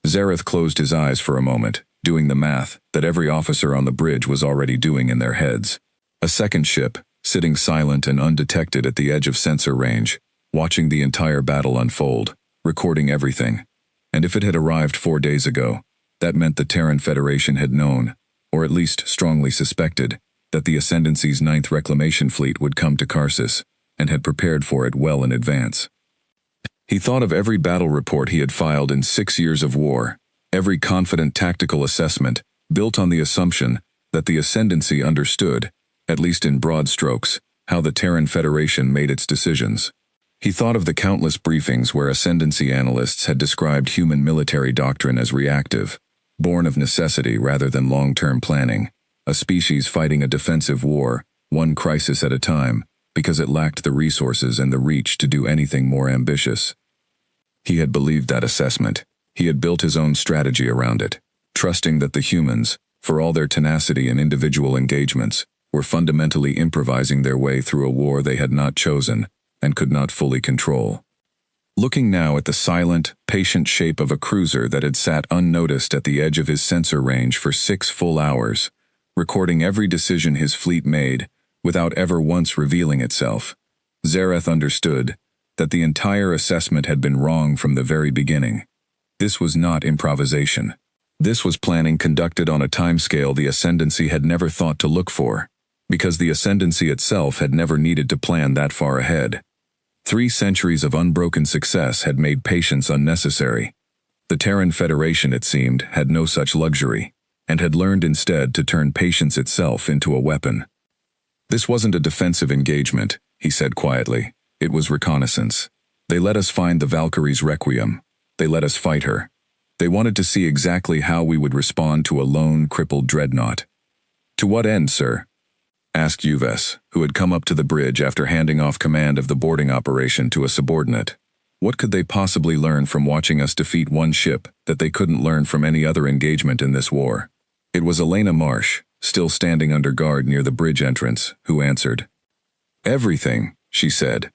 Zareth closed his eyes for a moment, doing the math that every officer on the bridge was already doing in their heads. A second ship, sitting silent and undetected at the edge of sensor range, watching the entire battle unfold, recording everything. And if it had arrived 4 days ago, that meant the Terran Federation had known, or at least strongly suspected, that the Ascendancy's 9th Reclamation Fleet would come to Karsus, and had prepared for it well in advance. He thought of every battle report he had filed in 6 years of war, every confident tactical assessment, built on the assumption that the Ascendancy understood, at least in broad strokes, how the Terran Federation made its decisions. He thought of the countless briefings where Ascendancy analysts had described human military doctrine as reactive, born of necessity rather than long-term planning, a species fighting a defensive war, one crisis at a time, because it lacked the resources and the reach to do anything more ambitious. He had believed that assessment. He had built his own strategy around it, trusting that the humans, for all their tenacity and individual engagements, were fundamentally improvising their way through a war they had not chosen and could not fully control. Looking now at the silent, patient shape of a cruiser that had sat unnoticed at the edge of his sensor range for 6 full hours, recording every decision his fleet made, without ever once revealing itself, Zareth understood that the entire assessment had been wrong from the very beginning. This was not improvisation. This was planning conducted on a timescale the Ascendancy had never thought to look for, because the Ascendancy itself had never needed to plan that far ahead. 3 centuries of unbroken success had made patience unnecessary. The Terran Federation, it seemed, had no such luxury, and had learned instead to turn patience itself into a weapon. This wasn't a defensive engagement, he said quietly. It was reconnaissance. They let us find the Valkyrie's Requiem. They let us fight her. They wanted to see exactly how we would respond to a lone, crippled dreadnought. To what end, sir? Asked Uves, who had come up to the bridge after handing off command of the boarding operation to a subordinate. What could they possibly learn from watching us defeat one ship that they couldn't learn from any other engagement in this war? It was Elena Marsh, still standing under guard near the bridge entrance, who answered. Everything, she said,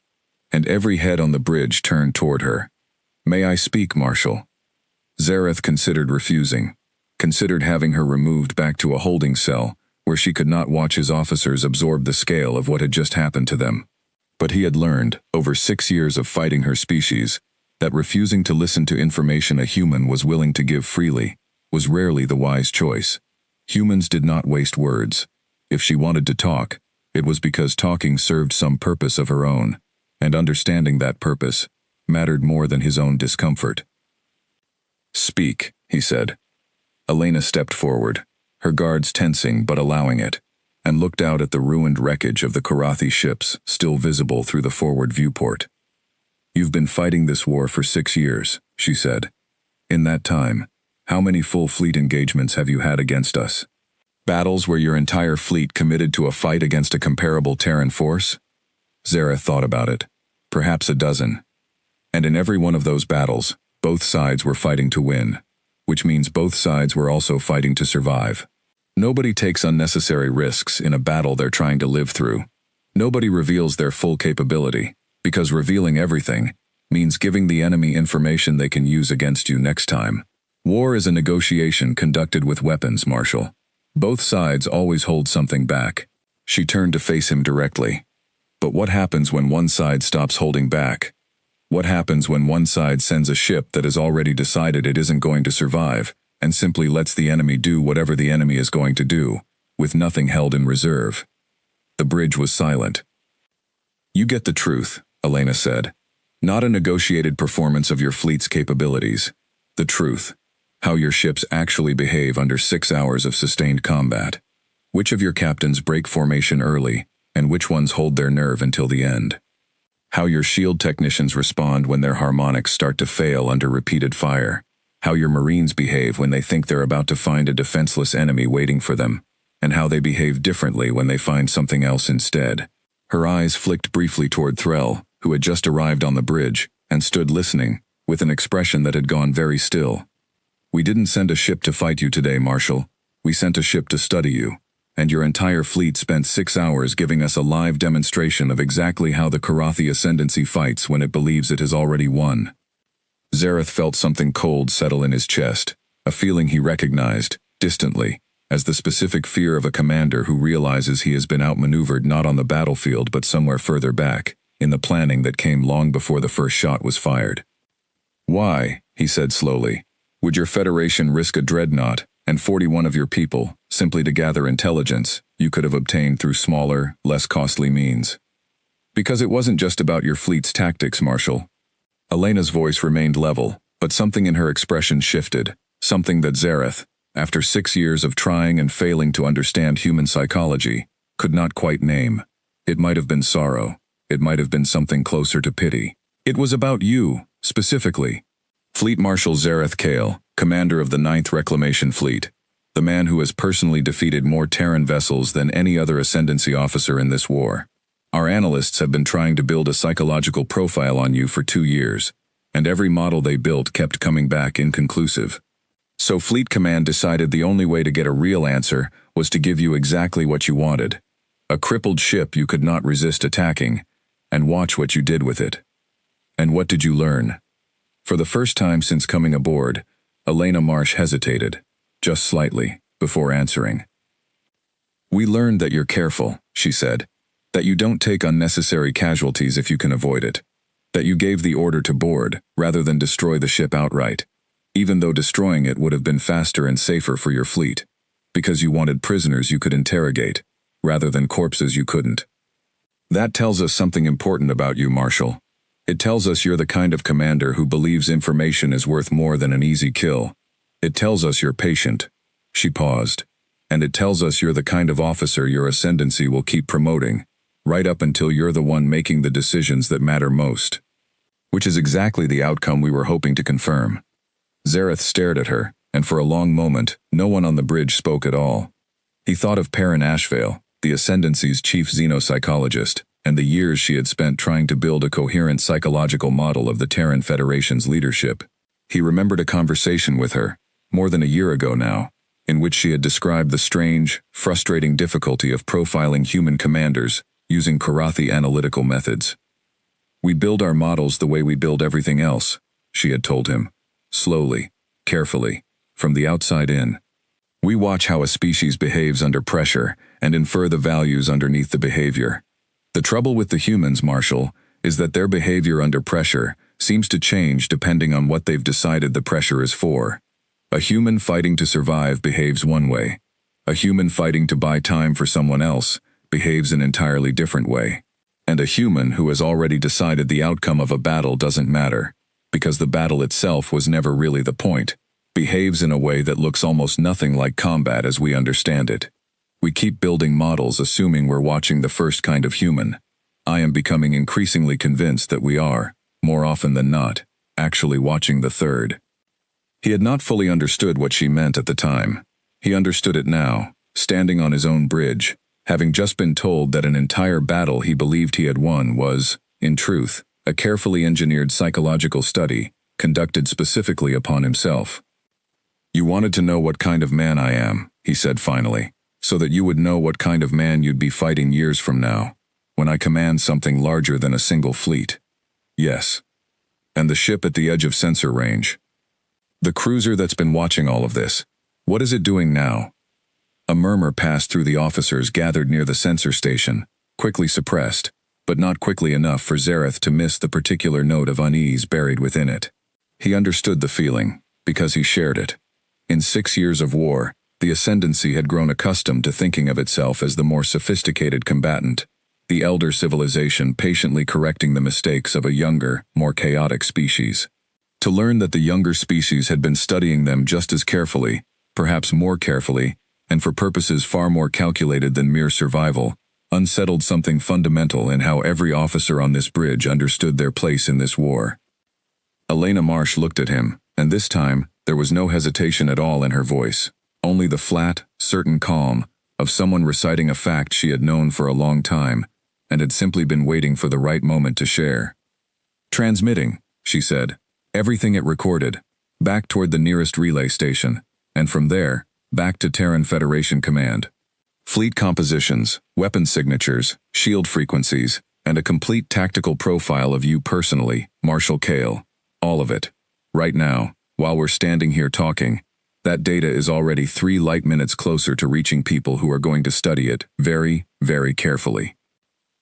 and every head on the bridge turned toward her. May I speak, Marshal? Zareth considered refusing, considered having her removed back to a holding cell, where she could not watch his officers absorb the scale of what had just happened to them. But he had learned, over 6 years of fighting her species, that refusing to listen to information a human was willing to give freely was rarely the wise choice. Humans did not waste words. If she wanted to talk, it was because talking served some purpose of her own, and understanding that purpose mattered more than his own discomfort. Speak, he said. Elena stepped forward, her guards tensing but allowing it, and looked out at the ruined wreckage of the Karathi ships still visible through the forward viewport. You've been fighting this war for 6 years, she said. In that time, how many full fleet engagements have you had against us? Battles where your entire fleet committed to a fight against a comparable Terran force? Zareth thought about it. Perhaps a dozen. And in every one of those battles, both sides were fighting to win, which means both sides were also fighting to survive. Nobody takes unnecessary risks in a battle they're trying to live through. Nobody reveals their full capability, because revealing everything means giving the enemy information they can use against you next time. War is a negotiation conducted with weapons, Marshal. Both sides always hold something back. She turned to face him directly. But what happens when one side stops holding back? What happens when one side sends a ship that has already decided it isn't going to survive, and simply lets the enemy do whatever the enemy is going to do, with nothing held in reserve? The bridge was silent. You get the truth, Elena said. Not a negotiated performance of your fleet's capabilities. The truth. How your ships actually behave under 6 hours of sustained combat. Which of your captains break formation early, and which ones hold their nerve until the end. How your shield technicians respond when their harmonics start to fail under repeated fire. How your Marines behave when they think they're about to find a defenseless enemy waiting for them, and how they behave differently when they find something else instead. Her eyes flicked briefly toward Threll, who had just arrived on the bridge, and stood listening, with an expression that had gone very still. We didn't send a ship to fight you today, Marshal. We sent a ship to study you. And your entire fleet spent 6 hours giving us a live demonstration of exactly how the Karathi Ascendancy fights when it believes it has already won. Zareth felt something cold settle in his chest, a feeling he recognized, distantly, as the specific fear of a commander who realizes he has been outmaneuvered not on the battlefield but somewhere further back, in the planning that came long before the first shot was fired. "Why," he said slowly, "would your Federation risk a dreadnought and 41 of your people simply to gather intelligence you could have obtained through smaller, less costly means?" "Because it wasn't just about your fleet's tactics, Marshal." Elena's voice remained level, but something in her expression shifted, something that Zareth, after 6 years of trying and failing to understand human psychology, could not quite name. It might have been sorrow. It might have been something closer to pity. "It was about you, specifically." Fleet Marshal Zareth Kale, commander of the 9th Reclamation Fleet, the man who has personally defeated more Terran vessels than any other Ascendancy officer in this war. "Our analysts have been trying to build a psychological profile on you for 2 years, and every model they built kept coming back inconclusive. So Fleet Command decided the only way to get a real answer was to give you exactly what you wanted. A crippled ship you could not resist attacking, and watch what you did with it." "And what did you learn?" For the first time since coming aboard, Elena Marsh hesitated, just slightly, before answering. "We learned that you're careful," she said. "That you don't take unnecessary casualties if you can avoid it. That you gave the order to board, rather than destroy the ship outright, even though destroying it would have been faster and safer for your fleet, because you wanted prisoners you could interrogate, rather than corpses you couldn't. That tells us something important about you, Marshal. It tells us you're the kind of commander who believes information is worth more than an easy kill. It tells us you're patient." She paused. "And it tells us you're the kind of officer your Ascendancy will keep promoting, right up until you're the one making the decisions that matter most." "Which is exactly the outcome we were hoping to confirm." Zareth stared at her, and for a long moment, no one on the bridge spoke at all. He thought of Perrin Ashvale, the Ascendancy's chief xenopsychologist, and the years she had spent trying to build a coherent psychological model of the Terran Federation's leadership. He remembered a conversation with her, more than a year ago now, in which she had described the strange, frustrating difficulty of profiling human commanders using Karathi analytical methods. "We build our models the way we build everything else," she had told him, slowly, carefully, from the outside in. "We watch how a species behaves under pressure and infer the values underneath the behavior. The trouble with the humans, Marshal, is that their behavior under pressure seems to change depending on what they've decided the pressure is for. A human fighting to survive behaves one way. A human fighting to buy time for someone else behaves an entirely different way. And a human who has already decided the outcome of a battle doesn't matter, because the battle itself was never really the point, behaves in a way that looks almost nothing like combat as we understand it. We keep building models assuming we're watching the first kind of human. I am becoming increasingly convinced that we are, more often than not, actually watching the third." He had not fully understood what she meant at the time. He understood it now, standing on his own bridge, having just been told that an entire battle he believed he had won was, in truth, a carefully engineered psychological study, conducted specifically upon himself. "You wanted to know what kind of man I am," he said finally, "so that you would know what kind of man you'd be fighting years from now, when I command something larger than a single fleet." "Yes." "And the ship at the edge of sensor range. The cruiser that's been watching all of this. What is it doing now?" A murmur passed through the officers gathered near the sensor station, quickly suppressed, but not quickly enough for Zareth to miss the particular note of unease buried within it. He understood the feeling, because he shared it. In 6 years of war, the Ascendancy had grown accustomed to thinking of itself as the more sophisticated combatant, the elder civilization patiently correcting the mistakes of a younger, more chaotic species. To learn that the younger species had been studying them just as carefully, perhaps more carefully, and for purposes far more calculated than mere survival, unsettled something fundamental in how every officer on this bridge understood their place in this war. Elena Marsh looked at him, and this time, there was no hesitation at all in her voice, only the flat, certain calm of someone reciting a fact she had known for a long time, and had simply been waiting for the right moment to share. "Transmitting," she said. "Everything it recorded, back toward the nearest relay station, and from there, back to Terran Federation Command. Fleet compositions, weapon signatures, shield frequencies, and a complete tactical profile of you personally, Marshal Kale. All of it. Right now, while we're standing here talking, that data is already 3 light minutes closer to reaching people who are going to study it very, very carefully.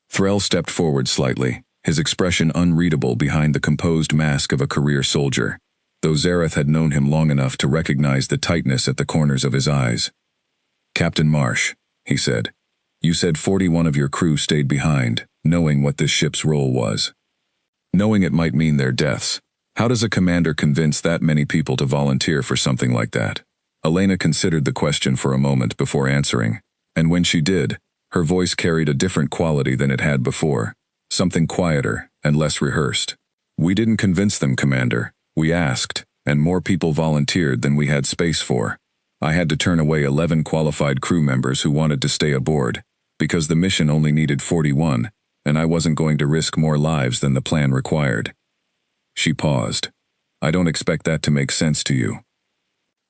Threll stepped forward slightly, his expression unreadable behind the composed mask of a career soldier, though Zareth had known him long enough to recognize the tightness at the corners of his eyes. "Captain Marsh," he said, "you said 41 of your crew stayed behind, knowing what this ship's role was. Knowing it might mean their deaths. How does a commander convince that many people to volunteer for something like that?" Elena considered the question for a moment before answering, and when she did, her voice carried a different quality than it had before, something quieter and less rehearsed. "We didn't convince them, Commander. We asked, and more people volunteered than we had space for. I had to turn away 11 qualified crew members who wanted to stay aboard, because the mission only needed 41, and I wasn't going to risk more lives than the plan required." She paused. "I don't expect that to make sense to you."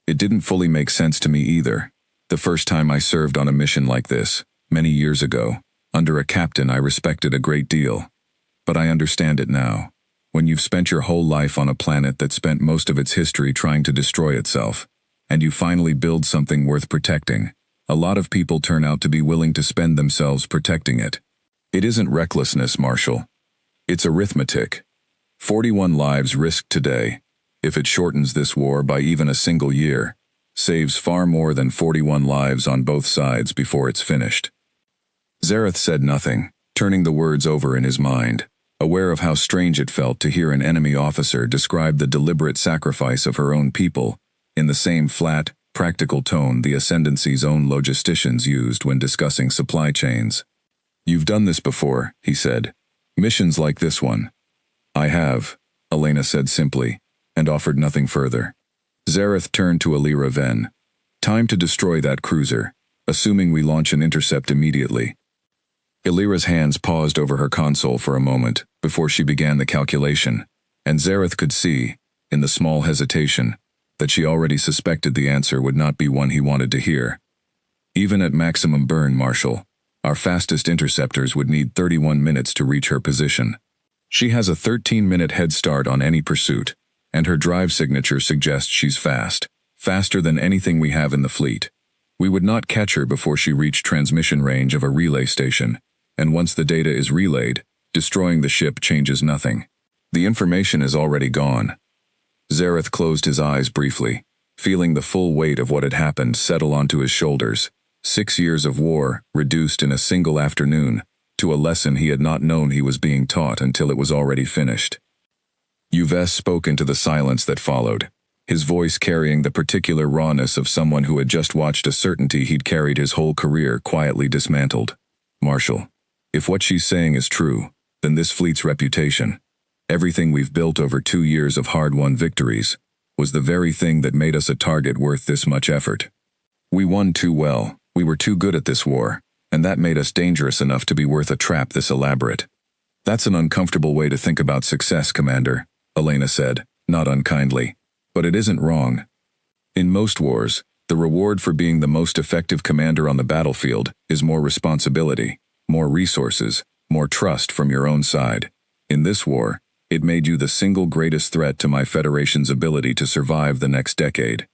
"It didn't fully make sense to me either. The first time I served on a mission like this, many years ago, under a captain I respected a great deal. But I understand it now. When you've spent your whole life on a planet that spent most of its history trying to destroy itself, and you finally build something worth protecting, a lot of people turn out to be willing to spend themselves protecting it. It isn't recklessness, Marshall. It's arithmetic. 41 lives risked today, if it shortens this war by even a single year, saves far more than 41 lives on both sides before it's finished." Zareth said nothing, turning the words over in his mind, aware of how strange it felt to hear an enemy officer describe the deliberate sacrifice of her own people in the same flat, practical tone the Ascendancy's own logisticians used when discussing supply chains. "You've done this before," he said. "Missions like this one." "I have," Elena said simply, and offered nothing further. Zareth turned to Alira Ven. "Time to destroy that cruiser, assuming we launch an intercept immediately." Alira's hands paused over her console for a moment before she began the calculation, and Zareth could see, in the small hesitation, that she already suspected the answer would not be one he wanted to hear. "Even at maximum burn, Marshal, our fastest interceptors would need 31 minutes to reach her position. She has a 13-minute head start on any pursuit, and her drive signature suggests she's fast, faster than anything we have in the fleet. We would not catch her before she reached transmission range of a relay station, and once the data is relayed, destroying the ship changes nothing. The information is already gone." Zareth closed his eyes briefly, feeling the full weight of what had happened settle onto his shoulders. 6 years of war, reduced in a single afternoon, to a lesson he had not known he was being taught until it was already finished. Yves spoke into the silence that followed, his voice carrying the particular rawness of someone who had just watched a certainty he'd carried his whole career quietly dismantled. "Marshal, if what she's saying is true, then this fleet's reputation, everything we've built over 2 years of hard-won victories, was the very thing that made us a target worth this much effort. We won too well, we were too good at this war, and that made us dangerous enough to be worth a trap this elaborate." "That's an uncomfortable way to think about success, Commander," Elena said, not unkindly, "but it isn't wrong. In most wars, the reward for being the most effective commander on the battlefield is more responsibility, more resources, more trust from your own side. In this war, it made you the single greatest threat to my Federation's ability to survive the next decade.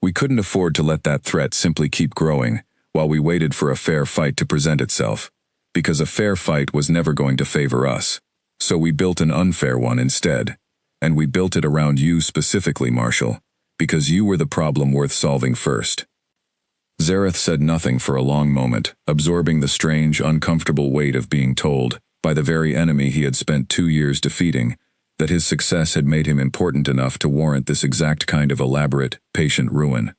We couldn't afford to let that threat simply keep growing while we waited for a fair fight to present itself, because a fair fight was never going to favor us. So we built an unfair one instead, and we built it around you specifically, Marshal, because you were the problem worth solving first." Zareth said nothing for a long moment, absorbing the strange, uncomfortable weight of being told, by the very enemy he had spent 2 years defeating, that his success had made him important enough to warrant this exact kind of elaborate, patient ruin.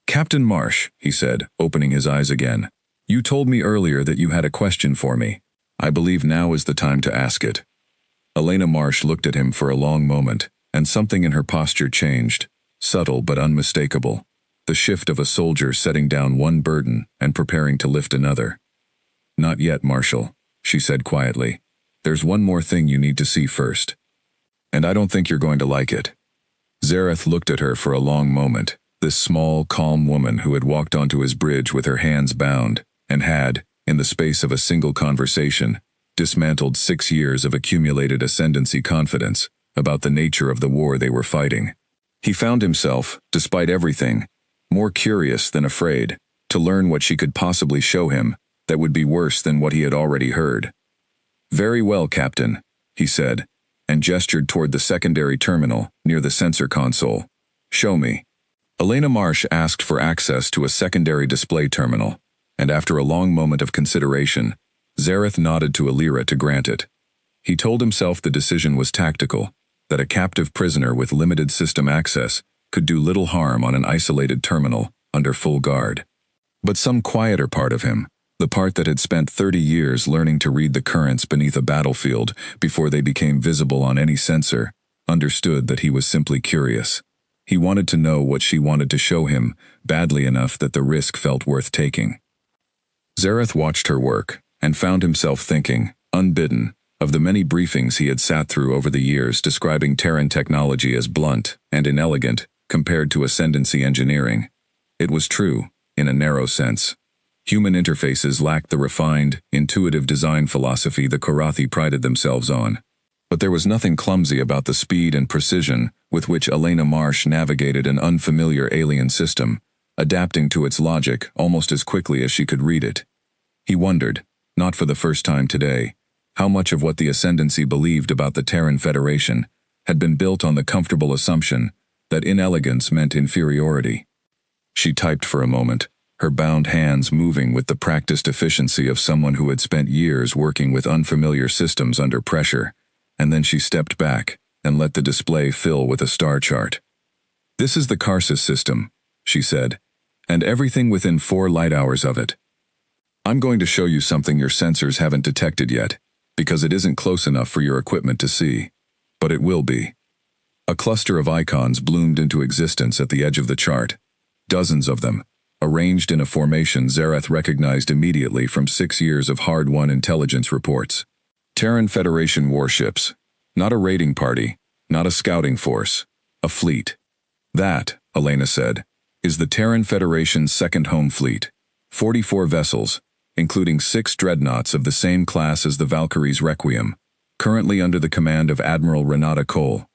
"Captain Marsh," he said, opening his eyes again, "you told me earlier that you had a question for me. I believe now is the time to ask it." Elena Marsh looked at him for a long moment, and something in her posture changed, subtle but unmistakable, the shift of a soldier setting down one burden and preparing to lift another. "Not yet, Marshal," she said quietly. "There's one more thing you need to see first. And I don't think you're going to like it." Zareth looked at her for a long moment, this small, calm woman who had walked onto his bridge with her hands bound, and had, in the space of a single conversation, dismantled 6 years of accumulated ascendancy confidence about the nature of the war they were fighting, He found himself, despite everything, more curious than afraid, to learn what she could possibly show him that would be worse than what he had already heard. "Very well, Captain," he said, and gestured toward the secondary terminal near the sensor console. "Show me." Elena Marsh asked for access to a secondary display terminal, and after a long moment of consideration, Zareth nodded to Alira to grant it. He told himself the decision was tactical, that a captive prisoner with limited system access could do little harm on an isolated terminal under full guard. But some quieter part of him, the part that had spent 30 years learning to read the currents beneath a battlefield before they became visible on any sensor, understood that he was simply curious. He wanted to know what she wanted to show him, badly enough that the risk felt worth taking. Zareth watched her work, and found himself thinking, unbidden, of the many briefings he had sat through over the years describing Terran technology as blunt and inelegant compared to Ascendancy engineering. It was true, in a narrow sense. Human interfaces lacked the refined, intuitive design philosophy the Korathi prided themselves on. But there was nothing clumsy about the speed and precision with which Elena Marsh navigated an unfamiliar alien system, adapting to its logic almost as quickly as she could read it. He wondered, not for the first time today, how much of what the Ascendancy believed about the Terran Federation had been built on the comfortable assumption that inelegance meant inferiority. She typed for a moment, her bound hands moving with the practiced efficiency of someone who had spent years working with unfamiliar systems under pressure, and then she stepped back and let the display fill with a star chart. "This is the Karsus system," she said, "and everything within 4 light hours of it. I'm going to show you something your sensors haven't detected yet, because it isn't close enough for your equipment to see. But it will be." A cluster of icons bloomed into existence at the edge of the chart. Dozens of them, arranged in a formation Zareth recognized immediately from 6 years of hard-won intelligence reports. Terran Federation warships. Not a raiding party, not a scouting force. A fleet. "That," Elena said, "is the Terran Federation's second home fleet. 44 vessels, including 6 dreadnoughts of the same class as the Valkyrie's Requiem, currently under the command of Admiral Renata Cole.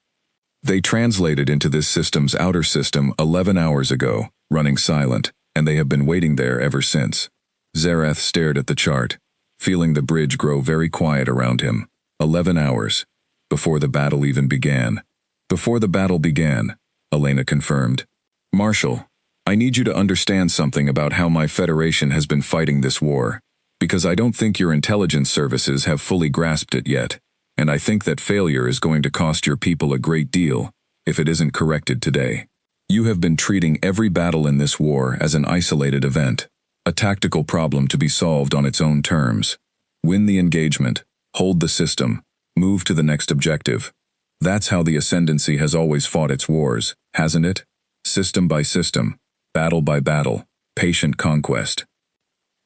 They translated into this system's outer system 11 hours ago, running silent, and they have been waiting there ever since." Zareth stared at the chart, feeling the bridge grow very quiet around him. 11 hours. Before the battle even began. "Before the battle began," Elena confirmed. "Marshal, I need you to understand something about how my Federation has been fighting this war, because I don't think your intelligence services have fully grasped it yet, and I think that failure is going to cost your people a great deal, if it isn't corrected today. You have been treating every battle in this war as an isolated event, a tactical problem to be solved on its own terms. Win the engagement, hold the system, move to the next objective. That's how the Ascendancy has always fought its wars, hasn't it? System by system, battle by battle, patient conquest.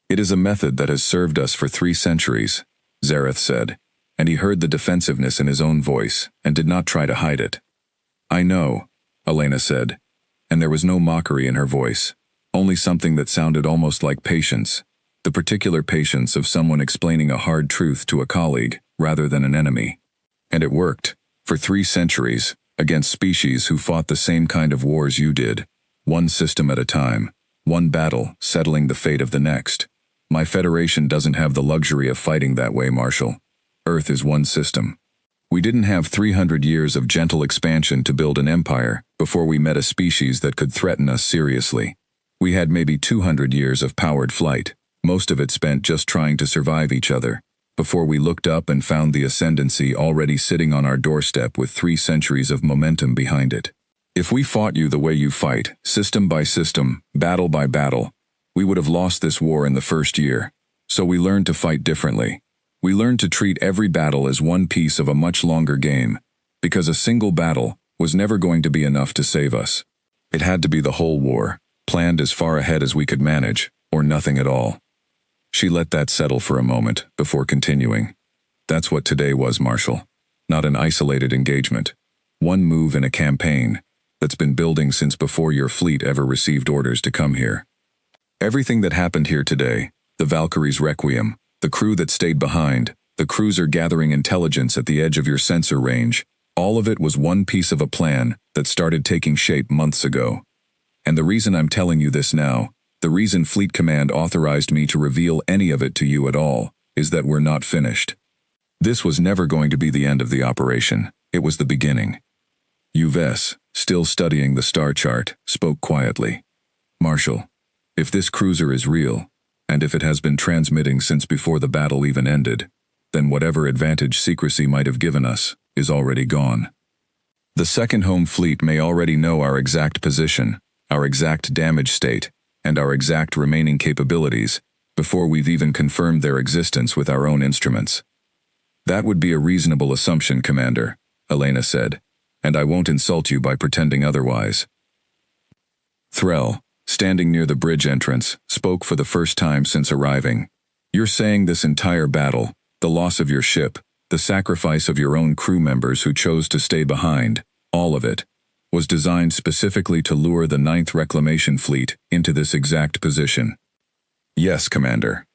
It is a method that has served us for 3 centuries, Zareth said, and he heard the defensiveness in his own voice and did not try to hide it. "I know," Elena said, and there was no mockery in her voice, only something that sounded almost like patience, the particular patience of someone explaining a hard truth to a colleague rather than an enemy. "And it worked, for 3 centuries, against species who fought the same kind of wars you did, one system at a time, one battle settling the fate of the next. My Federation doesn't have the luxury of fighting that way, Marshal. Earth is one system. We didn't have 300 years of gentle expansion to build an empire before we met a species that could threaten us seriously. We had maybe 200 years of powered flight, most of it spent just trying to survive each other, before we looked up and found the Ascendancy already sitting on our doorstep with 3 centuries of momentum behind it. If we fought you the way you fight, system by system, battle by battle, we would have lost this war in the first year. So we learned to fight differently. We learned to treat every battle as one piece of a much longer game, because a single battle was never going to be enough to save us. It had to be the whole war, planned as far ahead as we could manage, or nothing at all." She let that settle for a moment before continuing. "That's what today was, Marshal. Not an isolated engagement. One move in a campaign that's been building since before your fleet ever received orders to come here. Everything that happened here today, the Valkyrie's Requiem, the crew that stayed behind, the cruiser gathering intelligence at the edge of your sensor range, All of it was one piece of a plan that started taking shape months ago. And the reason I'm telling you this now, the reason Fleet Command authorized me to reveal any of it to you at all, is that we're not finished. This was never going to be the end of the operation. It was the beginning. Uves, still studying the star chart, spoke quietly. Marshal, if this cruiser is real, and if it has been transmitting since before the battle even ended, then whatever advantage secrecy might have given us is already gone. The Second Home Fleet may already know our exact position, our exact damage state, and our exact remaining capabilities before we've even confirmed their existence with our own instruments. That would be a reasonable assumption, Commander, Elena said, and I won't insult you by pretending otherwise. Threll, standing near the bridge entrance, spoke for the first time since arriving. You're saying this entire battle, the loss of your ship, the sacrifice of your own crew members who chose to stay behind, all of it, was designed specifically to lure the 9th Reclamation Fleet into this exact position. Yes, Commander.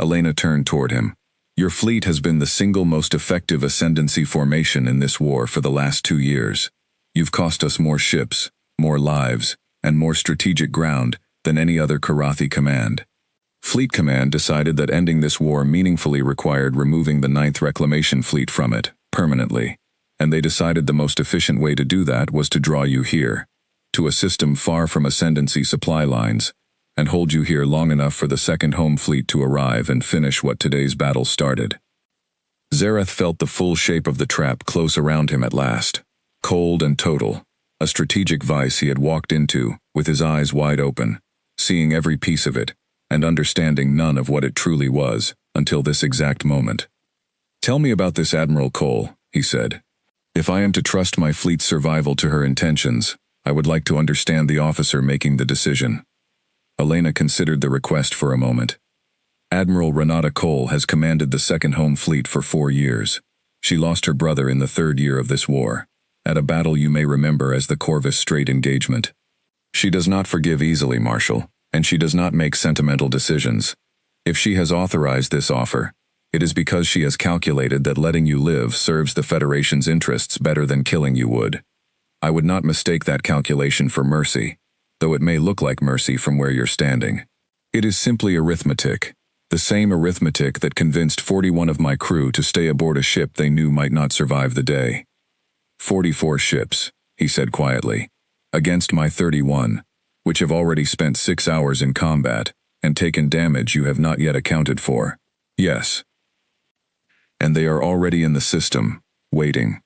Elena turned toward him. Your fleet has been the single most effective ascendancy formation in this war for the last 2 years. You've cost us more ships, more lives, and more strategic ground than any other Karathi command. Fleet Command decided that ending this war meaningfully required removing the 9th Reclamation Fleet from it, permanently, and they decided the most efficient way to do that was to draw you here, to a system far from ascendancy supply lines, and hold you here long enough for the Second Home Fleet to arrive and finish what today's battle started. Zareth felt the full shape of the trap close around him at last, cold and total, a strategic vice he had walked into, with his eyes wide open, seeing every piece of it, and understanding none of what it truly was, until this exact moment. Tell me about this Admiral Cole, he said. If I am to trust my fleet's survival to her intentions, I would like to understand the officer making the decision. Elena considered the request for a moment. Admiral Renata Cole has commanded the Second Home Fleet for 4 years. She lost her brother in the 3rd year of this war, at a battle you may remember as the Corvus Strait engagement. She does not forgive easily, Marshal, and she does not make sentimental decisions. If she has authorized this offer, it is because she has calculated that letting you live serves the Federation's interests better than killing you would. I would not mistake that calculation for mercy, though it may look like mercy from where you're standing. It is simply arithmetic, the same arithmetic that convinced 41 of my crew to stay aboard a ship they knew might not survive the day. 44 ships, he said quietly, against my 31, which have already spent 6 hours in combat and taken damage you have not yet accounted for. Yes. And they are already in the system, waiting.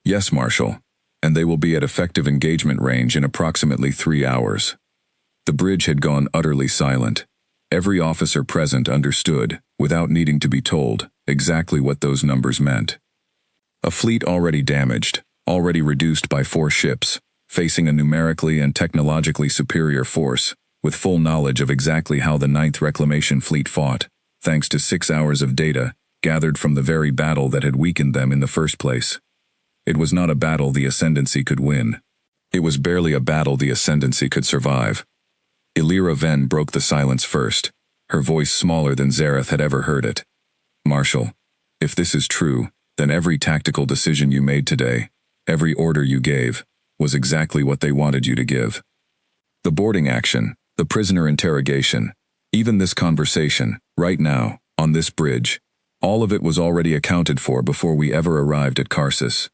Yes, Marshal, and they will be at effective engagement range in approximately 3 hours. The bridge had gone utterly silent. Every officer present understood, without needing to be told, exactly what those numbers meant. A fleet already damaged, already reduced by 4 ships, facing a numerically and technologically superior force, with full knowledge of exactly how the 9th Reclamation Fleet fought, thanks to 6 hours of data gathered from the very battle that had weakened them in the first place. It was not a battle the Ascendancy could win. It was barely a battle the Ascendancy could survive. Illyra Ven broke the silence first, her voice smaller than Zareth had ever heard it. Marshal, if this is true, then every tactical decision you made today, every order you gave, was exactly what they wanted you to give. The boarding action, the prisoner interrogation, even this conversation, right now, on this bridge, all of it was already accounted for before we ever arrived at Karsus.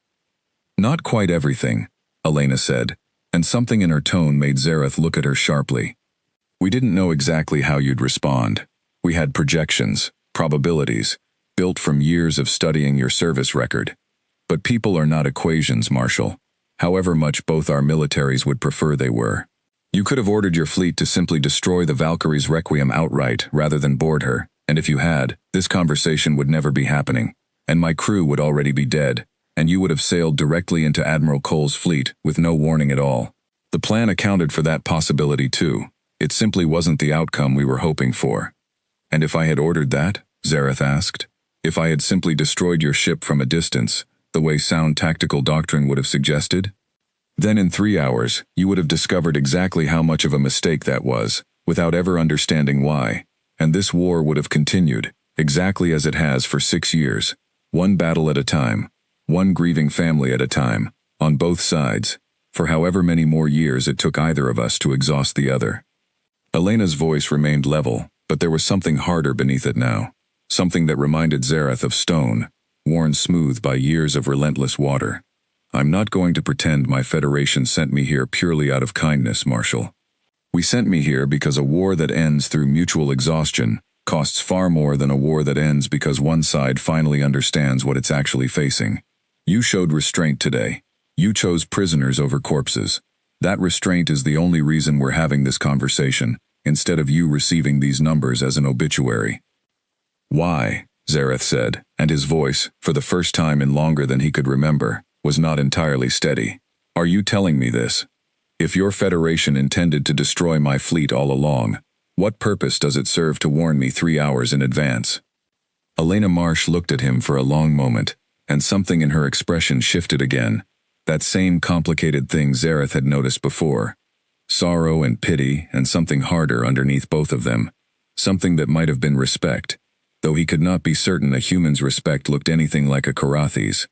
Not quite everything, Elena said, and something in her tone made Zareth look at her sharply. We didn't know exactly how you'd respond. We had projections, probabilities, built from years of studying your service record. But people are not equations, Marshal, however much both our militaries would prefer they were. You could have ordered your fleet to simply destroy the Valkyrie's Requiem outright rather than board her, and if you had, this conversation would never be happening, and my crew would already be dead, and you would have sailed directly into Admiral Cole's fleet with no warning at all. The plan accounted for that possibility too. It simply wasn't the outcome we were hoping for. And if I had ordered that, Zareth asked, if I had simply destroyed your ship from a distance, the way sound tactical doctrine would have suggested, then in 3 hours, you would have discovered exactly how much of a mistake that was, without ever understanding why, and this war would have continued, exactly as it has for 6 years, one battle at a time, one grieving family at a time, on both sides, for however many more years it took either of us to exhaust the other. Elena's voice remained level, but there was something harder beneath it now, something that reminded Zareth of stone, worn smooth by years of relentless water. I'm not going to pretend my Federation sent me here purely out of kindness, Marshal. We sent me here because a war that ends through mutual exhaustion costs far more than a war that ends because one side finally understands what it's actually facing. You showed restraint today. You chose prisoners over corpses. That restraint is the only reason we're having this conversation, instead of you receiving these numbers as an obituary. Why? Zareth said, and his voice, for the first time in longer than he could remember, was not entirely steady. Are you telling me this? If your Federation intended to destroy my fleet all along, what purpose does it serve to warn me 3 hours in advance? Elena Marsh looked at him for a long moment, and something in her expression shifted again. That same complicated thing Zareth had noticed before. Sorrow and pity, and something harder underneath both of them. Something that might have been respect, though he could not be certain a human's respect looked anything like a Karathi's.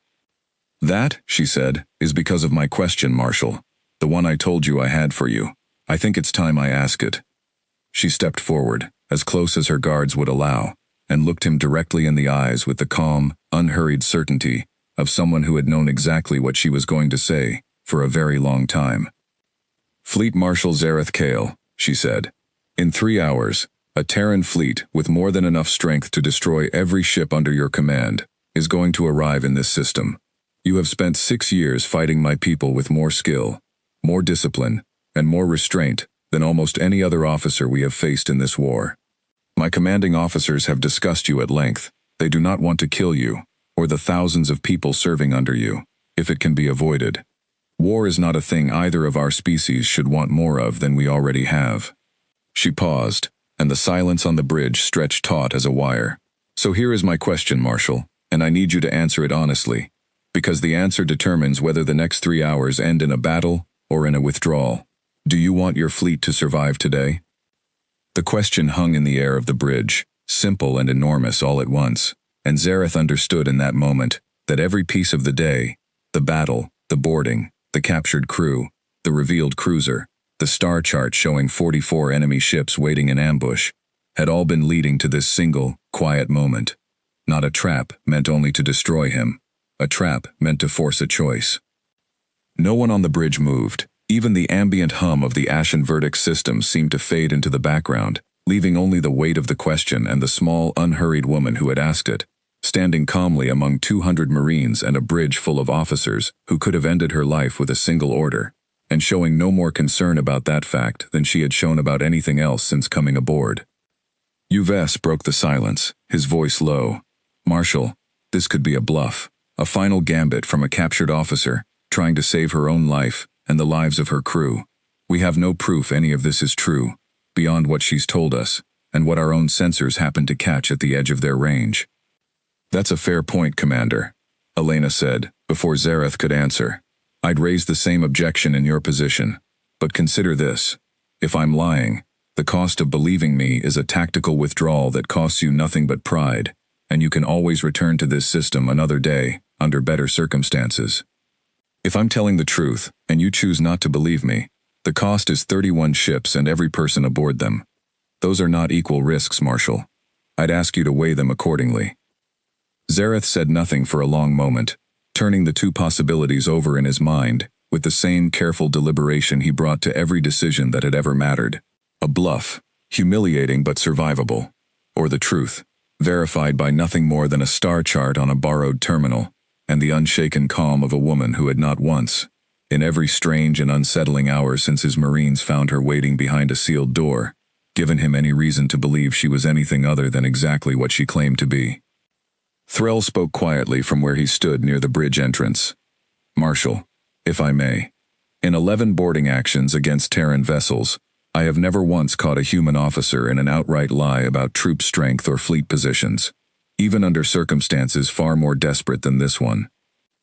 That, she said, is because of my question, Marshal. The one I told you I had for you. I think it's time I ask it. She stepped forward, as close as her guards would allow, and looked him directly in the eyes with the calm, unhurried certainty of someone who had known exactly what she was going to say for a very long time. Fleet Marshal Zareth Kale, she said. In 3 hours, a Terran fleet with more than enough strength to destroy every ship under your command is going to arrive in this system. You have spent 6 years fighting my people with more skill, more discipline, and more restraint than almost any other officer we have faced in this war. My commanding officers have discussed you at length. They do not want to kill you, or the thousands of people serving under you, if it can be avoided. War is not a thing either of our species should want more of than we already have. She paused, and the silence on the bridge stretched taut as a wire. So here is my question, Marshal, and I need you to answer it honestly, because the answer determines whether the next 3 hours end in a battle or in a withdrawal. Do you want your fleet to survive today? The question hung in the air of the bridge, simple and enormous all at once, and Zareth understood in that moment that every piece of the day, the battle, the boarding, the captured crew, the revealed cruiser, the star chart showing 44 enemy ships waiting in ambush, had all been leading to this single, quiet moment. Not a trap meant only to destroy him, a trap meant to force a choice. No one on the bridge moved. Even the ambient hum of the Ashen Verdict system seemed to fade into the background, leaving only the weight of the question and the small, unhurried woman who had asked it, standing calmly among 200 Marines and a bridge full of officers who could have ended her life with a single order, and showing no more concern about that fact than she had shown about anything else since coming aboard. Uves broke the silence, his voice low. Marshal, this could be a bluff, a final gambit from a captured officer, trying to save her own life and the lives of her crew. We have no proof any of this is true, beyond what she's told us, and what our own sensors happen to catch at the edge of their range. That's a fair point, Commander, Elena said, before Zareth could answer. I'd raise the same objection in your position, but consider this. If I'm lying, the cost of believing me is a tactical withdrawal that costs you nothing but pride, and you can always return to this system another day, under better circumstances. If I'm telling the truth, and you choose not to believe me, the cost is 31 ships and every person aboard them. Those are not equal risks, Marshal. I'd ask you to weigh them accordingly. Zareth said nothing for a long moment, turning the two possibilities over in his mind, with the same careful deliberation he brought to every decision that had ever mattered. A bluff, humiliating but survivable. Or the truth, verified by nothing more than a star chart on a borrowed terminal, and the unshaken calm of a woman who had not once, in every strange and unsettling hour since his Marines found her waiting behind a sealed door, given him any reason to believe she was anything other than exactly what she claimed to be. Threll spoke quietly from where he stood near the bridge entrance. Marshal, if I may, in 11 boarding actions against Terran vessels, I have never once caught a human officer in an outright lie about troop strength or fleet positions, even under circumstances far more desperate than this one.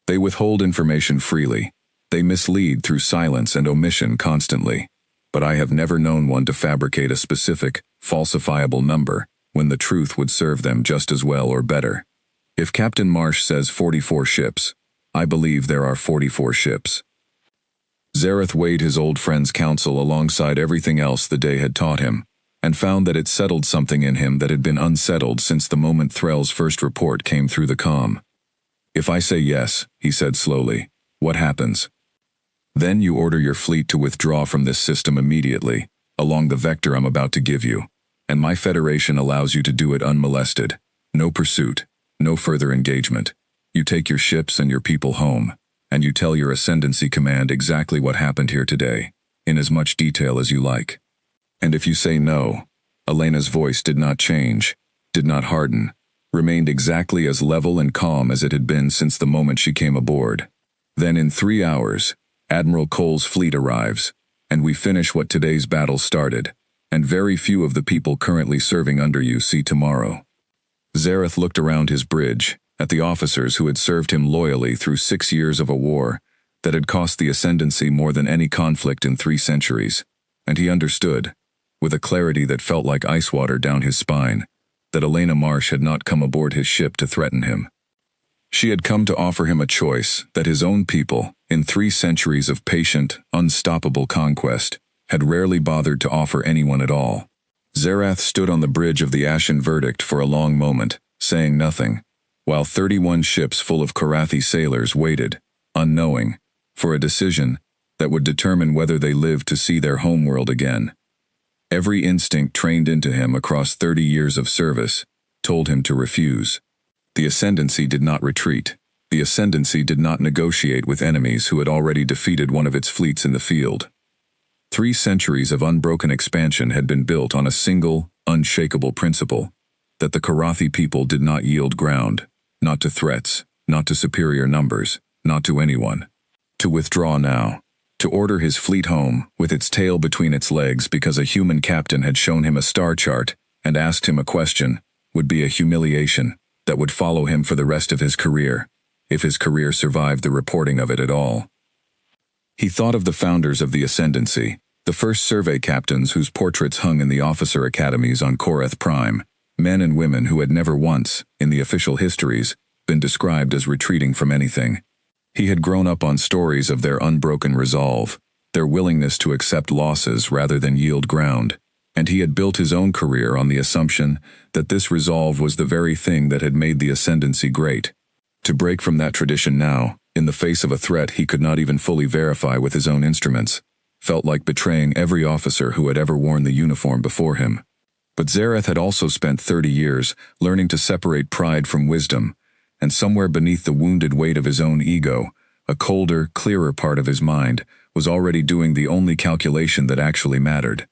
They withhold information freely. They mislead through silence and omission constantly. But I have never known one to fabricate a specific, falsifiable number when the truth would serve them just as well or better. If Captain Marsh says 44 ships, I believe there are 44 ships. Zareth weighed his old friend's counsel alongside everything else the day had taught him, and found that it settled something in him that had been unsettled since the moment Threll's first report came through the comm. If I say yes, he said slowly, what happens? Then you order your fleet to withdraw from this system immediately, along the vector I'm about to give you, and my Federation allows you to do it unmolested. No pursuit, no further engagement. You take your ships and your people home, and you tell your Ascendancy Command exactly what happened here today, in as much detail as you like. And if you say no, Elena's voice did not change, did not harden, remained exactly as level and calm as it had been since the moment she came aboard. Then in 3 hours, Admiral Cole's fleet arrives, and we finish what today's battle started, and very few of the people currently serving under you see tomorrow. Zareth looked around his bridge, at the officers who had served him loyally through 6 years of a war that had cost the Ascendancy more than any conflict in 3 centuries, and he understood, with a clarity that felt like ice water down his spine, that Elena Marsh had not come aboard his ship to threaten him. She had come to offer him a choice that his own people, in 3 centuries of patient, unstoppable conquest, had rarely bothered to offer anyone at all. Zareth stood on the bridge of the Ashen Verdict for a long moment, saying nothing, while 31 ships full of Karathi sailors waited, unknowing, for a decision that would determine whether they lived to see their homeworld again. Every instinct trained into him across 30 years of service told him to refuse. The Ascendancy did not retreat. The Ascendancy did not negotiate with enemies who had already defeated one of its fleets in the field. 3 centuries of unbroken expansion had been built on a single, unshakable principle, that the Karathi people did not yield ground, not to threats, not to superior numbers, not to anyone. To withdraw now, to order his fleet home, with its tail between its legs because a human captain had shown him a star chart and asked him a question, would be a humiliation that would follow him for the rest of his career, if his career survived the reporting of it at all. He thought of the founders of the Ascendancy, the first survey captains whose portraits hung in the officer academies on Korath Prime, men and women who had never once, in the official histories, been described as retreating from anything. He had grown up on stories of their unbroken resolve, their willingness to accept losses rather than yield ground, and he had built his own career on the assumption that this resolve was the very thing that had made the Ascendancy great. To break from that tradition now, in the face of a threat he could not even fully verify with his own instruments, felt like betraying every officer who had ever worn the uniform before him. But Zareth had also spent 30 years learning to separate pride from wisdom, and somewhere beneath the wounded weight of his own ego, a colder, clearer part of his mind was already doing the only calculation that actually mattered.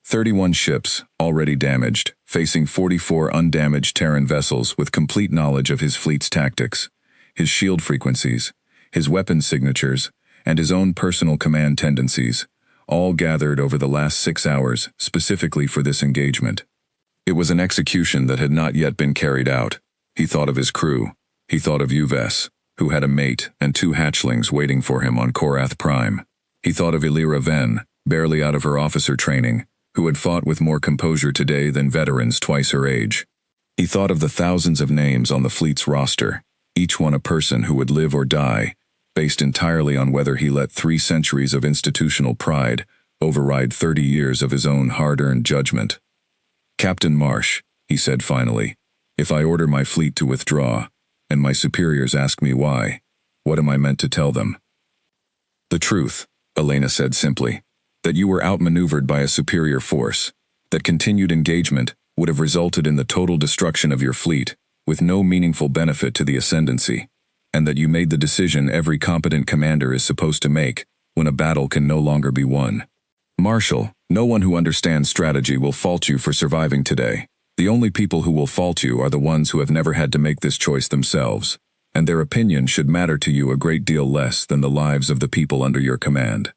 31 ships, already damaged, facing 44 undamaged Terran vessels with complete knowledge of his fleet's tactics, his shield frequencies, his weapon signatures, and his own personal command tendencies, all gathered over the last 6 hours specifically for this engagement. It was an execution that had not yet been carried out. He thought of his crew. He thought of Uves, who had a mate and 2 hatchlings waiting for him on Korath Prime. He thought of Illyra Ven, barely out of her officer training, who had fought with more composure today than veterans twice her age. He thought of the thousands of names on the fleet's roster, each one a person who would live or die, based entirely on whether he let 3 centuries of institutional pride override 30 years of his own hard-earned judgment. Captain Marsh, he said finally, if I order my fleet to withdraw, and my superiors ask me why, what am I meant to tell them? The truth, Elena said simply, that you were outmaneuvered by a superior force, that continued engagement would have resulted in the total destruction of your fleet, with no meaningful benefit to the Ascendancy, and that you made the decision every competent commander is supposed to make when a battle can no longer be won. Marshal, no one who understands strategy will fault you for surviving today. The only people who will fault you are the ones who have never had to make this choice themselves, and their opinion should matter to you a great deal less than the lives of the people under your command.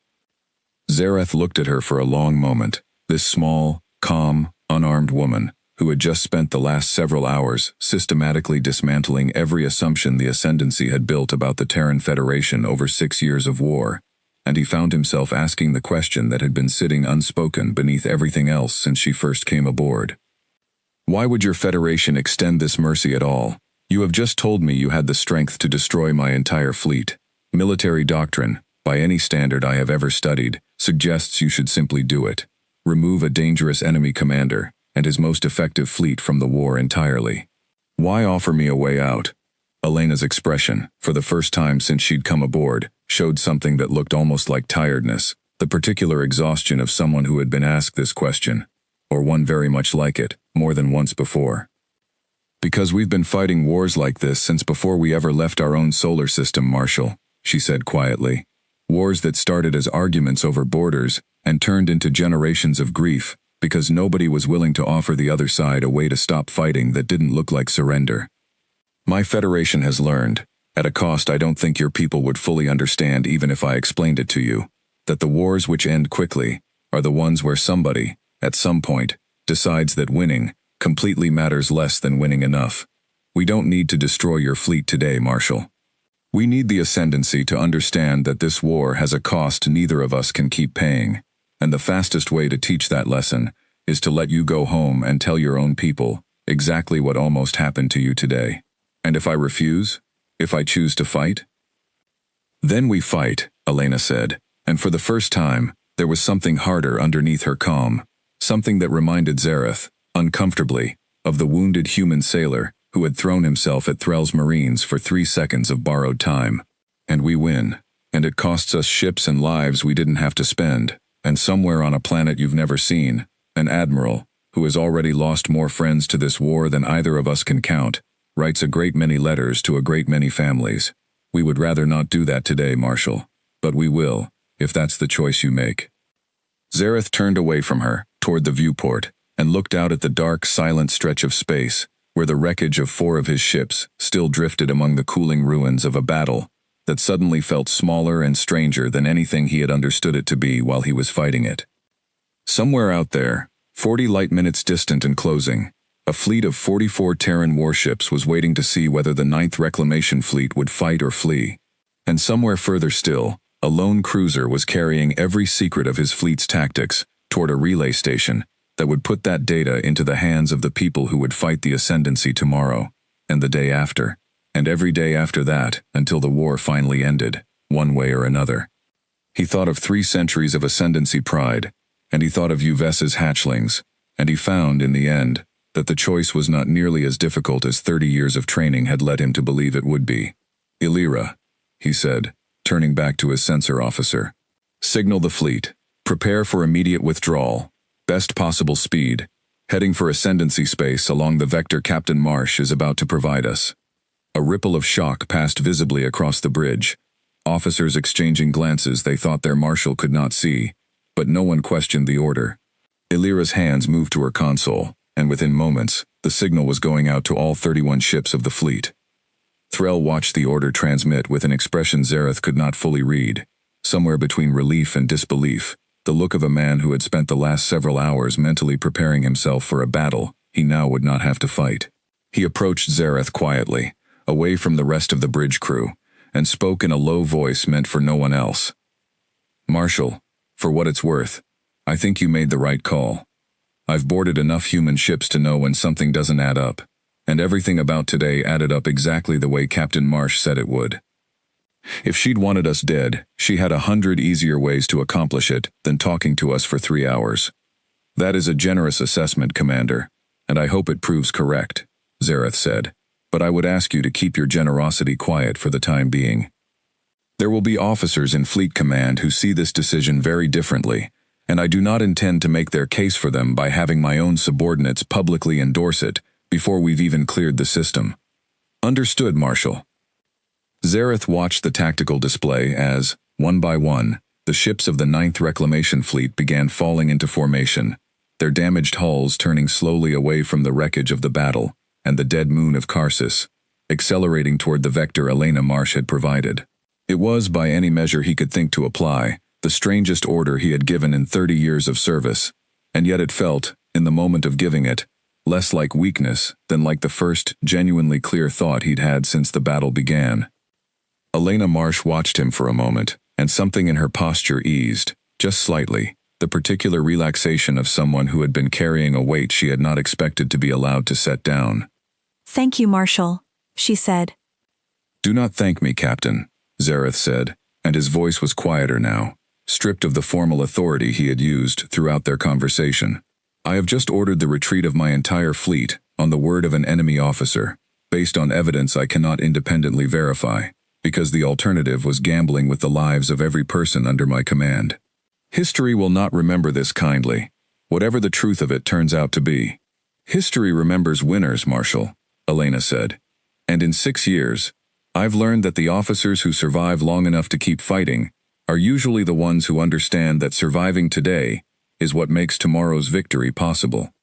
Zareth looked at her for a long moment, this small, calm, unarmed woman, who had just spent the last several hours systematically dismantling every assumption the Ascendancy had built about the Terran Federation over 6 years of war, and he found himself asking the question that had been sitting unspoken beneath everything else since she first came aboard. Why would your Federation extend this mercy at all? You have just told me you had the strength to destroy my entire fleet. Military doctrine, by any standard I have ever studied, suggests you should simply do it. Remove a dangerous enemy commander and his most effective fleet from the war entirely. Why offer me a way out? Elena's expression, for the first time since she'd come aboard, showed something that looked almost like tiredness, the particular exhaustion of someone who had been asked this question, or one very much like it, more than once before. Because we've been fighting wars like this since before we ever left our own solar system, Marshal, she said quietly. Wars that started as arguments over borders and turned into generations of grief because nobody was willing to offer the other side a way to stop fighting that didn't look like surrender. My Federation has learned, at a cost I don't think your people would fully understand even if I explained it to you, that the wars which end quickly are the ones where somebody, at some point, decides that winning completely matters less than winning enough. We don't need to destroy your fleet today, Marshal. We need the ascendancy to understand that this war has a cost neither of us can keep paying, and the fastest way to teach that lesson is to let you go home and tell your own people exactly what almost happened to you today. And if I refuse? If I choose to fight? Then we fight, Elena said, and for the first time, there was something harder underneath her calm, something that reminded Zareth, uncomfortably, of the wounded human sailor who had thrown himself at Threll's Marines for 3 seconds of borrowed time. And we win, and it costs us ships and lives we didn't have to spend, and somewhere on a planet you've never seen, an admiral, who has already lost more friends to this war than either of us can count, writes a great many letters to a great many families. We would rather not do that today, Marshal, but we will, if that's the choice you make. Zareth turned away from her, toward the viewport, and looked out at the dark, silent stretch of space, where the wreckage of 4 of his ships still drifted among the cooling ruins of a battle that suddenly felt smaller and stranger than anything he had understood it to be while he was fighting it. Somewhere out there, 40 light minutes distant and closing, a fleet of 44 Terran warships was waiting to see whether the 9th Reclamation Fleet would fight or flee. And somewhere further still, a lone cruiser was carrying every secret of his fleet's tactics toward a relay station that would put that data into the hands of the people who would fight the ascendancy tomorrow, and the day after, and every day after that until the war finally ended, one way or another. He thought of 3 centuries of ascendancy pride, and he thought of Uvessa's hatchlings, and he found, in the end, that the choice was not nearly as difficult as 30 years of training had led him to believe it would be. Illyra, he said, turning back to his sensor officer. Signal the fleet. Prepare for immediate withdrawal. Best possible speed. Heading for ascendancy space along the vector Captain Marsh is about to provide us. A ripple of shock passed visibly across the bridge. Officers exchanging glances they thought their marshal could not see, but no one questioned the order. Illyra's hands moved to her console, and within moments, the signal was going out to all 31 ships of the fleet. Threll watched the order transmit with an expression Zareth could not fully read, somewhere between relief and disbelief, the look of a man who had spent the last several hours mentally preparing himself for a battle he now would not have to fight. He approached Zareth quietly, away from the rest of the bridge crew, and spoke in a low voice meant for no one else. Marshal, for what it's worth, I think you made the right call. I've boarded enough human ships to know when something doesn't add up, and everything about today added up exactly the way Captain Marsh said it would. If she'd wanted us dead, she had 100 easier ways to accomplish it than talking to us for 3 hours. That is a generous assessment, Commander, and I hope it proves correct, Zareth said, but I would ask you to keep your generosity quiet for the time being. There will be officers in Fleet Command who see this decision very differently, and I do not intend to make their case for them by having my own subordinates publicly endorse it before we've even cleared the system. Understood, Marshal. Zareth watched the tactical display as, one by one, the ships of the 9th Reclamation Fleet began falling into formation, their damaged hulls turning slowly away from the wreckage of the battle and the dead moon of Karsus, accelerating toward the vector Elena Marsh had provided. It was, by any measure he could think to apply, the strangest order he had given in 30 years of service, and yet it felt, in the moment of giving it, less like weakness than like the first genuinely clear thought he'd had since the battle began. Elena Marsh watched him for a moment, and something in her posture eased, just slightly, the particular relaxation of someone who had been carrying a weight she had not expected to be allowed to set down. Thank you, Marshal, she said. "Do not thank me, Captain," Zareth said, and his voice was quieter now, stripped of the formal authority he had used throughout their conversation. "I have just ordered the retreat of my entire fleet, on the word of an enemy officer, based on evidence I cannot independently verify, because the alternative was gambling with the lives of every person under my command. History will not remember this kindly, whatever the truth of it turns out to be. History remembers winners, Marshal," Elena said. "And in 6 years, I've learned that the officers who survive long enough to keep fighting are usually the ones who understand that surviving today is what makes tomorrow's victory possible.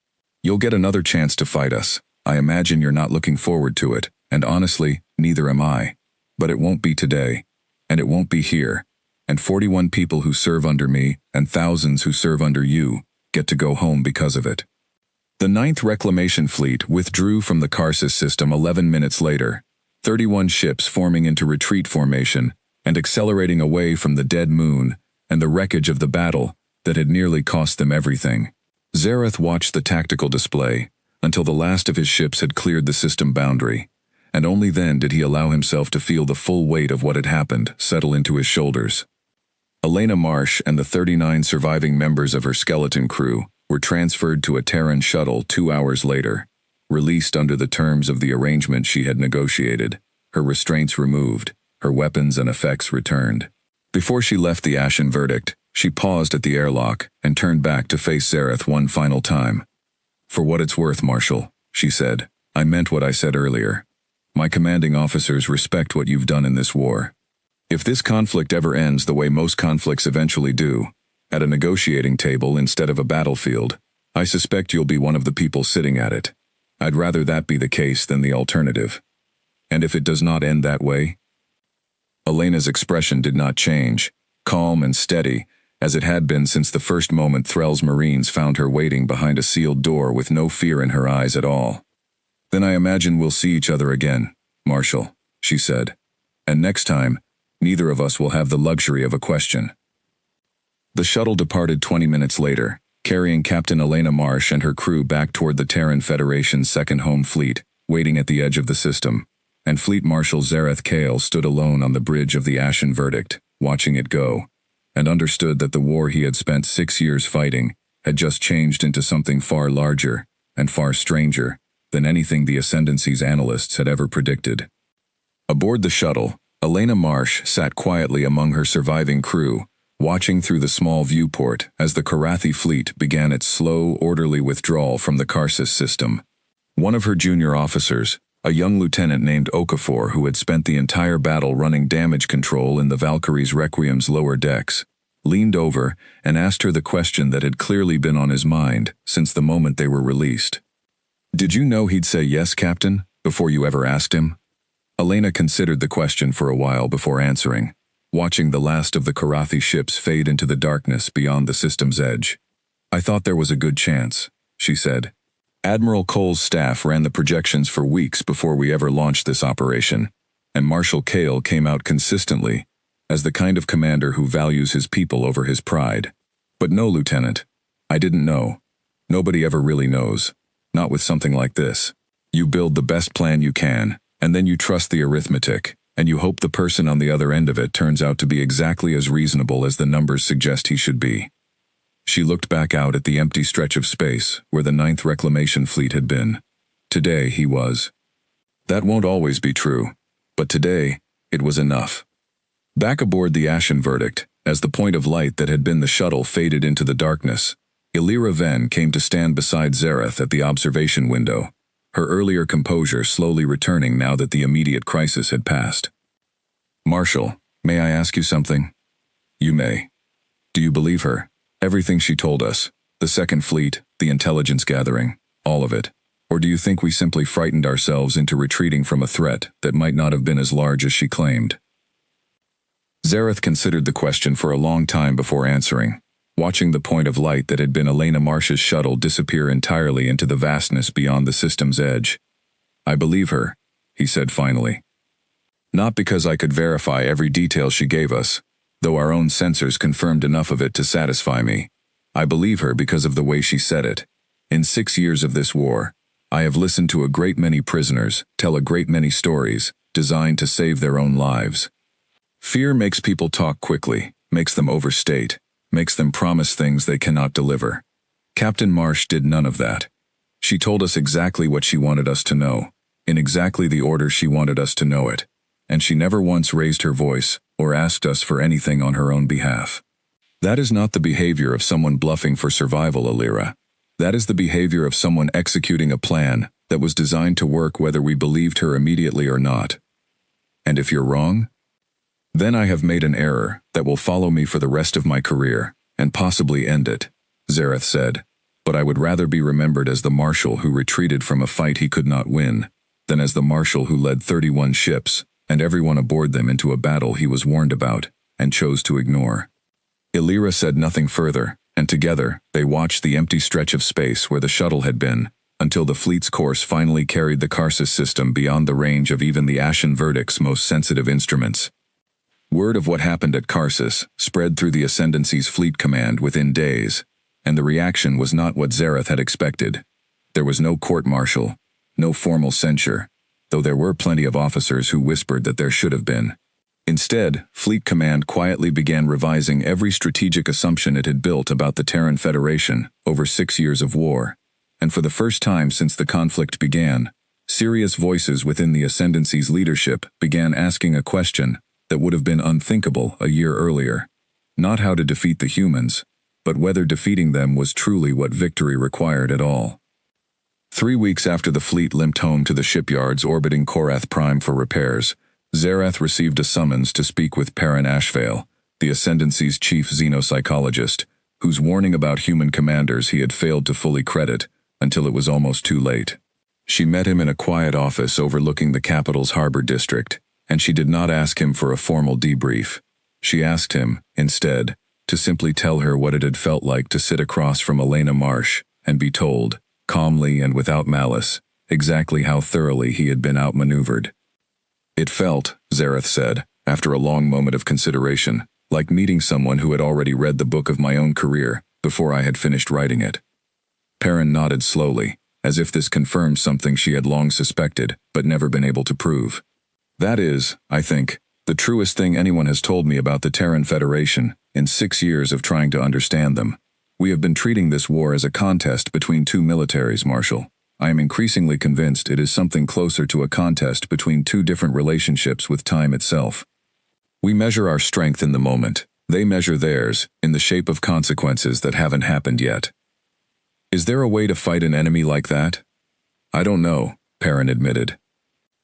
You'll get another chance to fight us. I imagine you're not looking forward to it, and honestly, neither am I. But it won't be today, and it won't be here, and 41 people who serve under me, and thousands who serve under you, get to go home because of it." The 9th Reclamation Fleet withdrew from the Karsus system 11 minutes later, 31 ships forming into retreat formation and accelerating away from the dead moon and the wreckage of the battle that had nearly cost them everything. Zareth watched the tactical display until the last of his ships had cleared the system boundary, and only then did he allow himself to feel the full weight of what had happened settle into his shoulders. Elena Marsh and the 39 surviving members of her skeleton crew were transferred to a Terran shuttle 2 hours later, released under the terms of the arrangement she had negotiated, her restraints removed, her weapons and effects returned. Before she left the Ashen Verdict, she paused at the airlock and turned back to face Zareth one final time. "For what it's worth, Marshal," she said, "I meant what I said earlier. My commanding officers respect what you've done in this war. If this conflict ever ends the way most conflicts eventually do, at a negotiating table instead of a battlefield, I suspect you'll be one of the people sitting at it. I'd rather that be the case than the alternative. And if it does not end that way?" Elena's expression did not change, calm and steady, as it had been since the first moment Threll's Marines found her waiting behind a sealed door with no fear in her eyes at all. "Then I imagine we'll see each other again, Marshal," she said. "And next time, neither of us will have the luxury of a question." The shuttle departed 20 minutes later, carrying Captain Elena Marsh and her crew back toward the Terran Federation's second home fleet, waiting at the edge of the system, and Fleet Marshal Zareth Kale stood alone on the bridge of the Ashen Verdict, watching it go, and understood that the war he had spent 6 years fighting had just changed into something far larger and far stranger than anything the Ascendancy's analysts had ever predicted. Aboard the shuttle, Elena Marsh sat quietly among her surviving crew, watching through the small viewport as the Karathi fleet began its slow, orderly withdrawal from the Karsus system. One of her junior officers, a young lieutenant named Okafor who had spent the entire battle running damage control in the Valkyrie's Requiem's lower decks, leaned over and asked her the question that had clearly been on his mind since the moment they were released. "Did you know he'd say yes, Captain, before you ever asked him?" Elena considered the question for a while before answering, watching the last of the Karathi ships fade into the darkness beyond the system's edge. "I thought there was a good chance," she said. "Admiral Cole's staff ran the projections for weeks before we ever launched this operation, and Marshal Kale came out consistently as the kind of commander who values his people over his pride. But no, Lieutenant, I didn't know. Nobody ever really knows. Not with something like this. You build the best plan you can, and then you trust the arithmetic, and you hope the person on the other end of it turns out to be exactly as reasonable as the numbers suggest he should be." She looked back out at the empty stretch of space where the 9th Reclamation Fleet had been. Today he was. That won't always be true, but today it was enough. Back aboard the Ashen Verdict, as the point of light that had been the shuttle faded into the darkness, Illyra Ven came to stand beside Zareth at the observation window, her earlier composure slowly returning now that the immediate crisis had passed. "Marshal, may I ask you something?" "You may." "Do you believe her? Everything she told us, the Second Fleet, the intelligence gathering, all of it? Or do you think we simply frightened ourselves into retreating from a threat that might not have been as large as she claimed?" Zareth considered the question for a long time before answering, watching the point of light that had been Elena Marsh's shuttle disappear entirely into the vastness beyond the system's edge. "I believe her," he said finally. "Not because I could verify every detail she gave us, though our own sensors confirmed enough of it to satisfy me. I believe her because of the way she said it. In 6 years of this war, I have listened to a great many prisoners tell a great many stories designed to save their own lives. Fear makes people talk quickly, makes them overstate, makes them promise things they cannot deliver. Captain Marsh did none of that. She told us exactly what she wanted us to know, in exactly the order she wanted us to know it, and she never once raised her voice or asked us for anything on her own behalf. That is not the behavior of someone bluffing for survival, Alira. That is the behavior of someone executing a plan that was designed to work whether we believed her immediately or not. And if you're wrong, then I have made an error that will follow me for the rest of my career, and possibly end it, Zareth said. But I would rather be remembered as the marshal who retreated from a fight he could not win, than as the marshal who led 31 ships, and everyone aboard them into a battle he was warned about, and chose to ignore. Illyra said nothing further, and together, they watched the empty stretch of space where the shuttle had been, until the fleet's course finally carried the Karsus system beyond the range of even the Ashen Verdict's most sensitive instruments. Word of what happened at Karsus spread through the Ascendancy's fleet command within days, and the reaction was not what Zareth had expected. There was no court-martial, no formal censure, though there were plenty of officers who whispered that there should have been. Instead, Fleet Command quietly began revising every strategic assumption it had built about the Terran Federation over 6 years of war, and for the first time since the conflict began, serious voices within the Ascendancy's leadership began asking a question that would have been unthinkable a year earlier. Not how to defeat the humans, but whether defeating them was truly what victory required at all. 3 weeks after the fleet limped home to the shipyards orbiting Korath Prime for repairs, Zareth received a summons to speak with Perrin Ashvale, the Ascendancy's chief xenopsychologist, whose warning about human commanders he had failed to fully credit until it was almost too late. She met him in a quiet office overlooking the capital's harbor district, and she did not ask him for a formal debrief. She asked him, instead, to simply tell her what it had felt like to sit across from Elena Marsh and be told, calmly and without malice, exactly how thoroughly he had been outmaneuvered. It felt, Zareth said, after a long moment of consideration, like meeting someone who had already read the book of my own career before I had finished writing it. Perrin nodded slowly, as if this confirmed something she had long suspected but never been able to prove. That is, I think, the truest thing anyone has told me about the Terran Federation in 6 years of trying to understand them. We have been treating this war as a contest between two militaries, Marshal. I am increasingly convinced it is something closer to a contest between two different relationships with time itself. We measure our strength in the moment. They measure theirs, in the shape of consequences that haven't happened yet. Is there a way to fight an enemy like that? I don't know, Perrin admitted.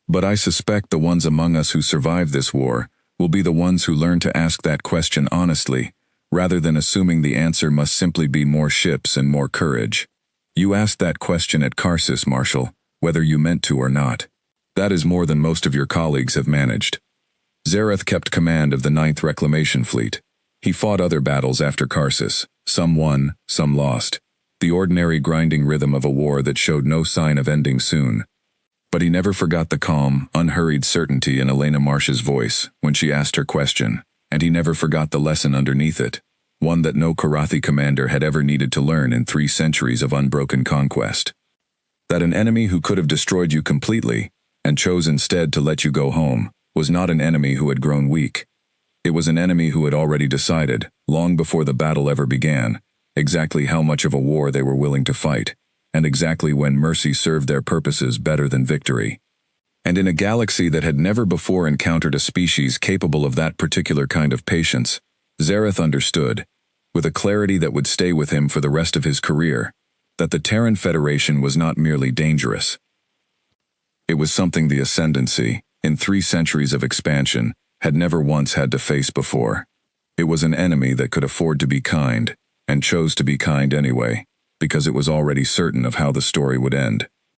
But I suspect the ones among us who survive this war will be the ones who learn to ask that question honestly, rather than assuming the answer must simply be more ships and more courage. You asked that question at Karsus, Marshal, whether you meant to or not. That is more than most of your colleagues have managed. Zareth kept command of the 9th Reclamation Fleet. He fought other battles after Karsus, some won, some lost, the ordinary grinding rhythm of a war that showed no sign of ending soon. But he never forgot the calm, unhurried certainty in Elena Marsh's voice when she asked her question, and he never forgot the lesson underneath it, one that no Karathi commander had ever needed to learn in 3 centuries of unbroken conquest. That an enemy who could have destroyed you completely, and chose instead to let you go home, was not an enemy who had grown weak. It was an enemy who had already decided, long before the battle ever began, exactly how much of a war they were willing to fight, and exactly when mercy served their purposes better than victory. And in a galaxy that had never before encountered a species capable of that particular kind of patience, Zareth understood, with a clarity that would stay with him for the rest of his career, that the Terran Federation was not merely dangerous. It was something the Ascendancy, in 3 centuries of expansion, had never once had to face before. It was an enemy that could afford to be kind, and chose to be kind anyway, because it was already certain of how the story would end.